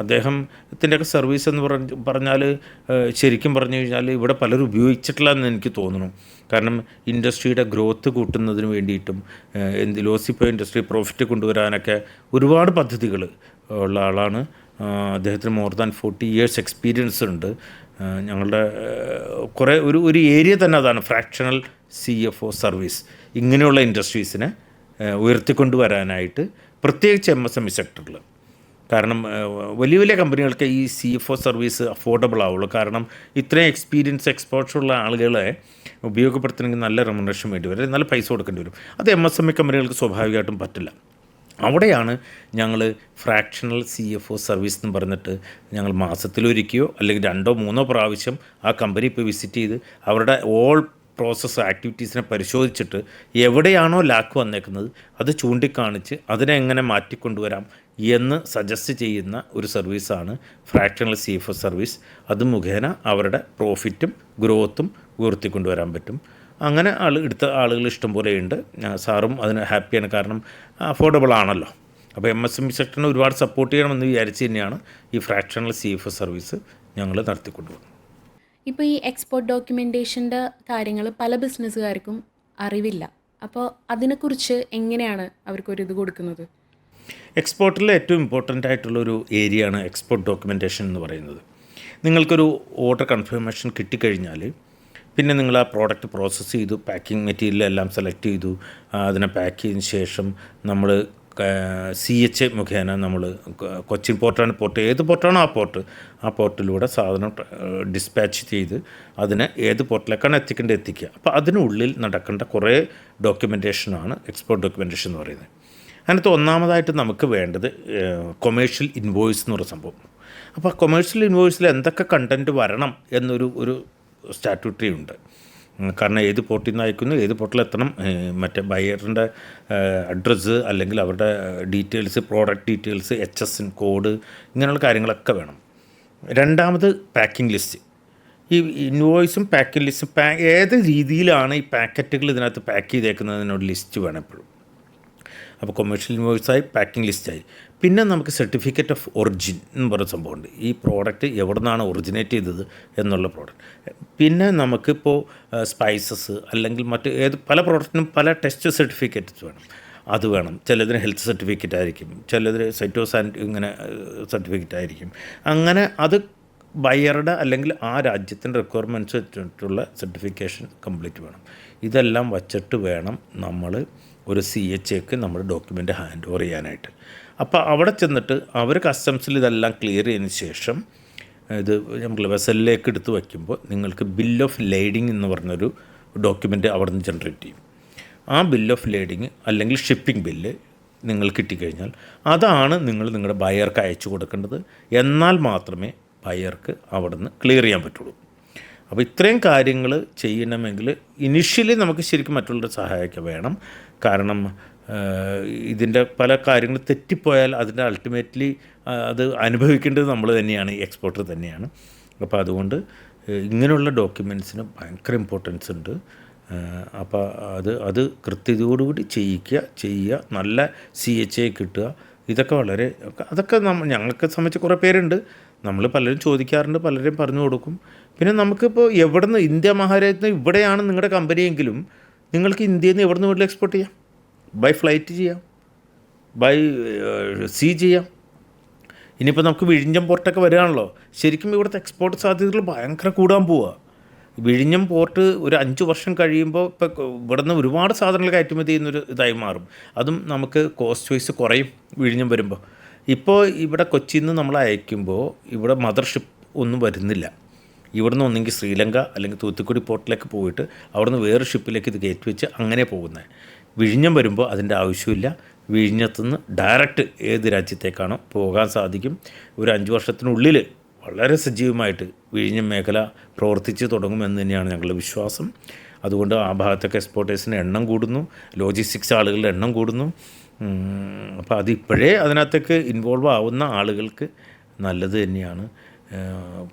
അദ്ദേഹത്തിൻ്റെയൊക്കെ സർവീസ് എന്ന് പറഞ്ഞാൽ ശരിക്കും പറഞ്ഞു കഴിഞ്ഞാൽ ഇവിടെ പലരും ഉപയോഗിച്ചിട്ടില്ല എന്ന് എനിക്ക് തോന്നുന്നു. കാരണം ഇൻഡസ്ട്രിയുടെ ഗ്രോത്ത് കൂട്ടുന്നതിന് വേണ്ടിയിട്ടും ലോസിപ്പോൾ ഇൻഡസ്ട്രി പ്രോഫിറ്റ് കൊണ്ടുവരാനൊക്കെ ഒരുപാട് പദ്ധതികൾ ഉള്ള ആളാണ്. അദ്ദേഹത്തിന് മോർ ദാൻ 40 years എക്സ്പീരിയൻസ് ഉണ്ട്. ഞങ്ങളുടെ കുറേ ഒരു ഏരിയ തന്നെ അതാണ് ഫ്രാക്ഷണൽ CFO സർവീസ്. ഇങ്ങനെയുള്ള ഇൻഡസ്ട്രീസിനെ ഉയർത്തിക്കൊണ്ടുവരാനായിട്ട് പ്രത്യേകിച്ച് MSME സെക്ടറിൽ. കാരണം വലിയ കമ്പനികൾക്ക് ഈ CFO സർവീസ് അഫോർഡബിൾ ആവുള്ളൂ. കാരണം ഇത്രയും എക്സ്പീരിയൻസ് എക്സ്പോഷറുള്ള ആളുകളെ ഉപയോഗപ്പെടുത്തണമെങ്കിൽ നല്ല റെമ്യൂണറേഷൻ വേണ്ടി വരും, നല്ല പൈസ കൊടുക്കേണ്ടി വരും. അത് MSME കമ്പനികൾക്ക് സ്വാഭാവികമായിട്ടും പറ്റില്ല. അവിടെയാണ് ഞങ്ങൾ ഫ്രാക്ഷണൽ CFO സർവീസ് എന്ന് പറഞ്ഞിട്ട് ഞങ്ങൾ മാസത്തിലൊരിക്കയോ അല്ലെങ്കിൽ 2-3 പ്രാവശ്യം ആ കമ്പനി ഇപ്പോൾ വിസിറ്റ് ചെയ്ത് അവരുടെ ഓൾ പ്രോസസ്സ് ആക്ടിവിറ്റീസിനെ പരിശോധിച്ചിട്ട് എവിടെയാണോ ലാക്ക് വന്നേക്കുന്നത് അത് ചൂണ്ടിക്കാണിച്ച് അതിനെ എങ്ങനെ മാറ്റിക്കൊണ്ടുവരാം എന്ന് സജസ്റ്റ് ചെയ്യുന്ന ഒരു സർവീസാണ് ഫ്രാക്ഷണൽ CFO സർവീസ്. അത് മുഖേന അവരുടെ പ്രോഫിറ്റും ഗ്രോത്തും ഉയർത്തിക്കൊണ്ടുവരാൻ പറ്റും. അങ്ങനെ എടുത്ത ആളുകൾ ഇഷ്ടം പോലെയുണ്ട്. സാറും അതിന് ഹാപ്പിയാണ്, കാരണം അഫോർഡബിൾ ആണല്ലോ. അപ്പോൾ MSME സെക്ടറിനെ ഒരുപാട് സപ്പോർട്ട് ചെയ്യണമെന്ന് വിചാരിച്ച് തന്നെയാണ് ഈ ഫ്രാക്ഷണൽ CFO സർവീസ് ഞങ്ങൾ നടത്തിക്കൊണ്ടുപോകുന്നത്. ഇപ്പോൾ ഈ എക്സ്പോർട്ട് ഡോക്യുമെൻറ്റേഷൻ്റെ കാര്യങ്ങൾ പല ബിസിനസ്സുകാർക്കും അറിവില്ല. അപ്പോൾ അതിനെക്കുറിച്ച് എങ്ങനെയാണ് അവർക്കൊരിത് കൊടുക്കുന്നത്? എക്സ്പോർട്ടിലെ ഏറ്റവും ഇമ്പോർട്ടൻ്റ് ആയിട്ടുള്ളൊരു ഏരിയയാണ് എക്സ്പോർട്ട് ഡോക്യുമെൻറ്റേഷൻ എന്ന് പറയുന്നത്. നിങ്ങൾക്കൊരു ഓർഡർ കൺഫർമേഷൻ കിട്ടിക്കഴിഞ്ഞാൽ പിന്നെ നിങ്ങൾ ആ പ്രോഡക്റ്റ് പ്രോസസ്സ് ചെയ്തു, പാക്കിംഗ് മെറ്റീരിയൽ എല്ലാം സെലക്ട് ചെയ്തു, അതിനെ പാക്ക് ചെയ്തതിന് ശേഷം നമ്മൾ CH മുഖേന നമ്മൾ കൊച്ചിൻ പോർട്ടാണ് ഏത് പോർട്ടാണോ ആ പോർട്ടിലൂടെ സാധനം ഡിസ്പാച്ച് ചെയ്ത് അതിനെ ഏത് പോർട്ടിലേക്കാണ് എത്തിക്കുക. അപ്പോൾ അതിനുള്ളിൽ നടക്കേണ്ട കുറേ ഡോക്യുമെൻറ്റേഷനാണ് എക്സ്പോർട്ട് ഡോക്യുമെൻറ്റേഷൻ എന്ന് പറയുന്നത്. അതിനകത്ത് ഒന്നാമതായിട്ട് നമുക്ക് വേണ്ടത് കൊമേഴ്ഷ്യൽ ഇൻവോയ്സ് എന്ന് പറയുന്ന സംഭവം. അപ്പോൾ കൊമേഴ്ഷ്യൽ ഇൻവോയ്സിൽ എന്തൊക്കെ കണ്ടൻറ്റ് വരണം എന്നൊരു സ്റ്റാറ്റ്യൂട്ടറി ഉണ്ട്. കാരണം ഏത് പോർട്ടിൽ നിന്ന് അയക്കുന്നു, ഏത് പോർട്ടിൽ എത്തണം, മറ്റേ ബയറിൻ്റെ അഡ്രസ്സ് അല്ലെങ്കിൽ അവരുടെ details, product details, HSN code, ഇങ്ങനെയുള്ള കാര്യങ്ങളൊക്കെ വേണം. രണ്ടാമത് പാക്കിംഗ് ലിസ്റ്റ്. ഈ ഇൻവോയ്സും പാക്കിംഗ് ലിസ്റ്റും ഏത് രീതിയിലാണ് ഈ പാക്കറ്റുകൾ ഇതിനകത്ത് പാക്ക് ചെയ്തേക്കുന്നതിനൊരു ലിസ്റ്റ് വേണം എപ്പോഴും. അപ്പോൾ കൊമേഴ്ഷ്യൽ ഇൻവോയ്സായി, പാക്കിംഗ് ലിസ്റ്റായി. പിന്നെ നമുക്ക് സർട്ടിഫിക്കറ്റ് ഓഫ് ഒറിജിൻ എന്ന് പറയുന്ന സംഭവമുണ്ട്. ഈ പ്രോഡക്റ്റ് എവിടെ നിന്നാണ് ഒറിജിനേറ്റ് ചെയ്തത് എന്നുള്ള പ്രോഡക്റ്റ്. പിന്നെ നമുക്കിപ്പോൾ സ്പൈസസ് അല്ലെങ്കിൽ പല പ്രോഡക്റ്റിനും പല ടെസ്റ്റ് സർട്ടിഫിക്കറ്റ്സ് വേണം. അത് വേണം. ചിലതിന് ഹെൽത്ത് സർട്ടിഫിക്കറ്റ് ആയിരിക്കും, ചിലതിന് ഇങ്ങനെ സർട്ടിഫിക്കറ്റ് ആയിരിക്കും. അങ്ങനെ അത് ബയറുടെ അല്ലെങ്കിൽ ആ രാജ്യത്തിൻ്റെ റിക്വയർമെൻറ്റ്സ് വെച്ചിട്ടുള്ള സർട്ടിഫിക്കേഷൻ കംപ്ലീറ്റ് വേണം. ഇതെല്ലാം വച്ചിട്ട് വേണം നമ്മൾ ഒരു CHക്ക് നമ്മുടെ ഡോക്യുമെൻ്റ് ഹാൻഡ് ഓവർ ചെയ്യാനായിട്ട്. അപ്പോൾ അവിടെ ചെന്നിട്ട് അവർ കസ്റ്റംസിൽ ഇതെല്ലാം ക്ലിയർ ചെയ്തതിന് ശേഷം ഇത് നമ്മൾ വെസലിലേക്ക് എടുത്ത് വയ്ക്കുമ്പോൾ നിങ്ങൾക്ക് ബിൽ ഓഫ് ലേഡിങ് എന്ന് പറഞ്ഞൊരു ഡോക്യുമെൻ്റ് അവിടെ നിന്ന് ജനറേറ്റ് ചെയ്യും. ആ ബിൽ ഓഫ് ലേഡിങ് അല്ലെങ്കിൽ ഷിപ്പിംഗ് ബില്ല് നിങ്ങൾ കിട്ടിക്കഴിഞ്ഞാൽ അതാണ് നിങ്ങൾ നിങ്ങളുടെ ബയർക്ക് അയച്ചു കൊടുക്കേണ്ടത്. എന്നാൽ മാത്രമേ ബയർക്ക് അവിടെ നിന്ന് ക്ലിയർ ചെയ്യാൻ പറ്റുള്ളൂ. അപ്പോൾ ഇത്രയും കാര്യങ്ങൾ ചെയ്യണമെങ്കിൽ ഇനിഷ്യലി നമുക്ക് ശരിക്കും മറ്റുള്ളവരുടെ സഹായമൊക്കെ വേണം. കാരണം ഇതിൻ്റെ പല കാര്യങ്ങൾ തെറ്റിപ്പോയാൽ അതിൻ്റെ അൾട്ടിമേറ്റ്ലി അത് അനുഭവിക്കേണ്ടത് നമ്മൾ തന്നെയാണ്, എക്സ്പോർട്ടർ തന്നെയാണ്. അപ്പോൾ അതുകൊണ്ട് ഇങ്ങനെയുള്ള ഡോക്യുമെൻറ്റ്സിന് ഭയങ്കര ഇമ്പോർട്ടൻസ് ഉണ്ട്. അപ്പോൾ അത് കൃത്യതയോടുകൂടി ചെയ്യുക, നല്ല CHA കിട്ടുക. ഇതൊക്കെ വളരെ അതൊക്കെ ഞങ്ങൾക്ക് സംബന്ധിച്ച് കുറേ പേരുണ്ട്. നമ്മൾ പലരും ചോദിക്കാറുണ്ട്, പലരും പറഞ്ഞു കൊടുക്കും. പിന്നെ നമുക്കിപ്പോൾ എവിടെ നിന്ന്, ഇന്ത്യ മഹാരാജ്യത്ത് ഇവിടെയാണ് നിങ്ങളുടെ കമ്പനിയെങ്കിലും നിങ്ങൾക്ക് ഇന്ത്യയിൽ നിന്ന് എവിടെ നിന്ന് വീട്ടിൽ എക്സ്പോർട്ട് ചെയ്യാം. ബൈ ഫ്ലൈറ്റ് ചെയ്യാം, ബൈ സീ ചെയ്യാം. ഇനിയിപ്പോൾ നമുക്ക് വിഴിഞ്ഞം പോർട്ടൊക്കെ വരികയാണല്ലോ. ശരിക്കും ഇവിടുത്തെ എക്സ്പോർട്ട് സാധ്യതകൾ ഭയങ്കര കൂടാൻ പോവുക. വിഴിഞ്ഞം പോർട്ട് ഒരു 5 വർഷം കഴിയുമ്പോൾ ഇപ്പോൾ ഇവിടെ നിന്ന് ഒരുപാട് സാധനങ്ങൾ കയറ്റുമതി ചെയ്യുന്നൊരു ഇതായി മാറും. അതും നമുക്ക് കോസ്റ്റ് വൈസ് കുറയും വിഴിഞ്ഞം വരുമ്പോൾ. ഇപ്പോൾ ഇവിടെ കൊച്ചിയിൽ നിന്ന് നമ്മൾ അയക്കുമ്പോൾ ഇവിടെ മദർഷിപ്പ് ഒന്നും വരുന്നില്ല. ഇവിടുന്ന് ഒന്നെങ്കിൽ ശ്രീലങ്ക അല്ലെങ്കിൽ തൂത്തുക്കുടി പോർട്ടിലേക്ക് പോയിട്ട് അവിടുന്ന് വേറെ ഷിപ്പിലേക്ക് ഇത് കയറ്റി വെച്ച് അങ്ങനെ പോകുന്നത്. വിഴിഞ്ഞം വരുമ്പോൾ അതിൻ്റെ ആവശ്യമില്ല. വിഴിഞ്ഞത്തുനിന്ന് ഡയറക്റ്റ് ഏത് രാജ്യത്തേക്കാണോ പോകാൻ സാധിക്കും. ഒരു 5 വർഷത്തിനുള്ളിൽ വളരെ സജീവമായിട്ട് വിഴിഞ്ഞം മേഖല പ്രവർത്തിച്ച് തുടങ്ങുമെന്ന് തന്നെയാണ് ഞങ്ങളുടെ വിശ്വാസം. അതുകൊണ്ട് ആ ഭാഗത്തൊക്കെ എക്സ്പോർട്ടേഴ്സിൻ്റെ എണ്ണം കൂടുന്നു, ലോജിസ്റ്റിക്സ് ആളുകളുടെ എണ്ണം കൂടുന്നു. അപ്പോൾ അതിപ്പോഴേ അതിനകത്തേക്ക് ഇൻവോൾവ് ആവുന്ന ആളുകൾക്ക് നല്ലത് തന്നെയാണ്.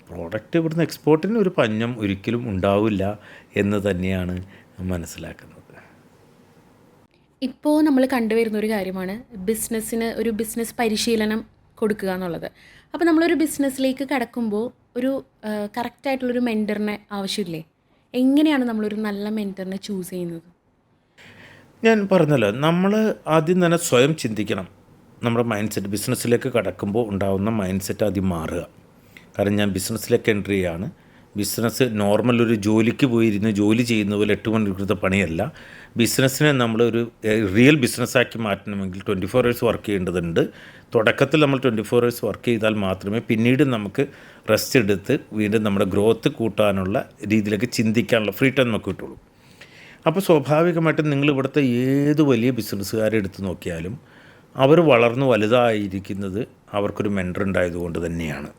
പ്രോഡക്റ്റ് ഇവിടുന്ന് എക്സ്പോർട്ടിന് ഒരു പഞ്ഞം ഒരിക്കലും ഉണ്ടാവില്ല എന്ന് തന്നെയാണ് മനസ്സിലാക്കുന്നത്. ഇപ്പോൾ നമ്മൾ കണ്ടുവരുന്ന ഒരു കാര്യമാണ് ബിസിനസ്സിന് ഒരു ബിസിനസ് പരിശീലനം കൊടുക്കുക എന്നുള്ളത്. അപ്പോൾ നമ്മളൊരു ബിസിനസ്സിലേക്ക് കടക്കുമ്പോൾ ഒരു കറക്റ്റായിട്ടുള്ളൊരു മെൻറ്ററിനെ ആവശ്യമില്ലേ? എങ്ങനെയാണ് നമ്മളൊരു നല്ല മെൻറ്ററിനെ ചൂസ് ചെയ്യുന്നത്? ഞാൻ പറഞ്ഞല്ലോ, നമ്മൾ ആദ്യം തന്നെ സ്വയം ചിന്തിക്കണം. നമ്മുടെ മൈൻഡ് സെറ്റ് ബിസിനസ്സിലേക്ക് കടക്കുമ്പോൾ ഉണ്ടാകുന്ന മൈൻഡ് സെറ്റ് ആദ്യം മാറുക. കാരണം ഞാൻ ബിസിനസ്സിലേക്ക് എൻട്രി ചെയ്യാണ്. ബിസിനസ് നോർമൽ ഒരു ജോലിക്ക് പോയിരുന്ന് ജോലി ചെയ്യുന്ന പോലെ 8 മണിക്കൂറത്തെ പണിയല്ല. ബിസിനസ്സിനെ നമ്മളൊരു റിയൽ ബിസിനസ്സാക്കി മാറ്റണമെങ്കിൽ 24 hours വർക്ക് ചെയ്യേണ്ടതുണ്ട്. തുടക്കത്തിൽ നമ്മൾ 24 hours വർക്ക് ചെയ്താൽ മാത്രമേ പിന്നീട് നമുക്ക് റെസ്റ്റ് എടുത്ത് വീണ്ടും നമ്മുടെ ഗ്രോത്ത് കൂട്ടാനുള്ള രീതിയിലേക്ക് ചിന്തിക്കാനുള്ള ഫ്രീ ടൈം നമുക്ക് കിട്ടുള്ളൂ. അപ്പോൾ സ്വാഭാവികമായിട്ടും നിങ്ങൾ ഇവിടുത്തെ ഏത് വലിയ ബിസിനസ്സുകാരെ എടുത്ത് നോക്കിയാലും അവർ വളർന്നു വലുതായിരിക്കുന്നത് അവർക്കൊരു മെൻറ്റർ ഉണ്ടായതുകൊണ്ട് തന്നെയാണ്.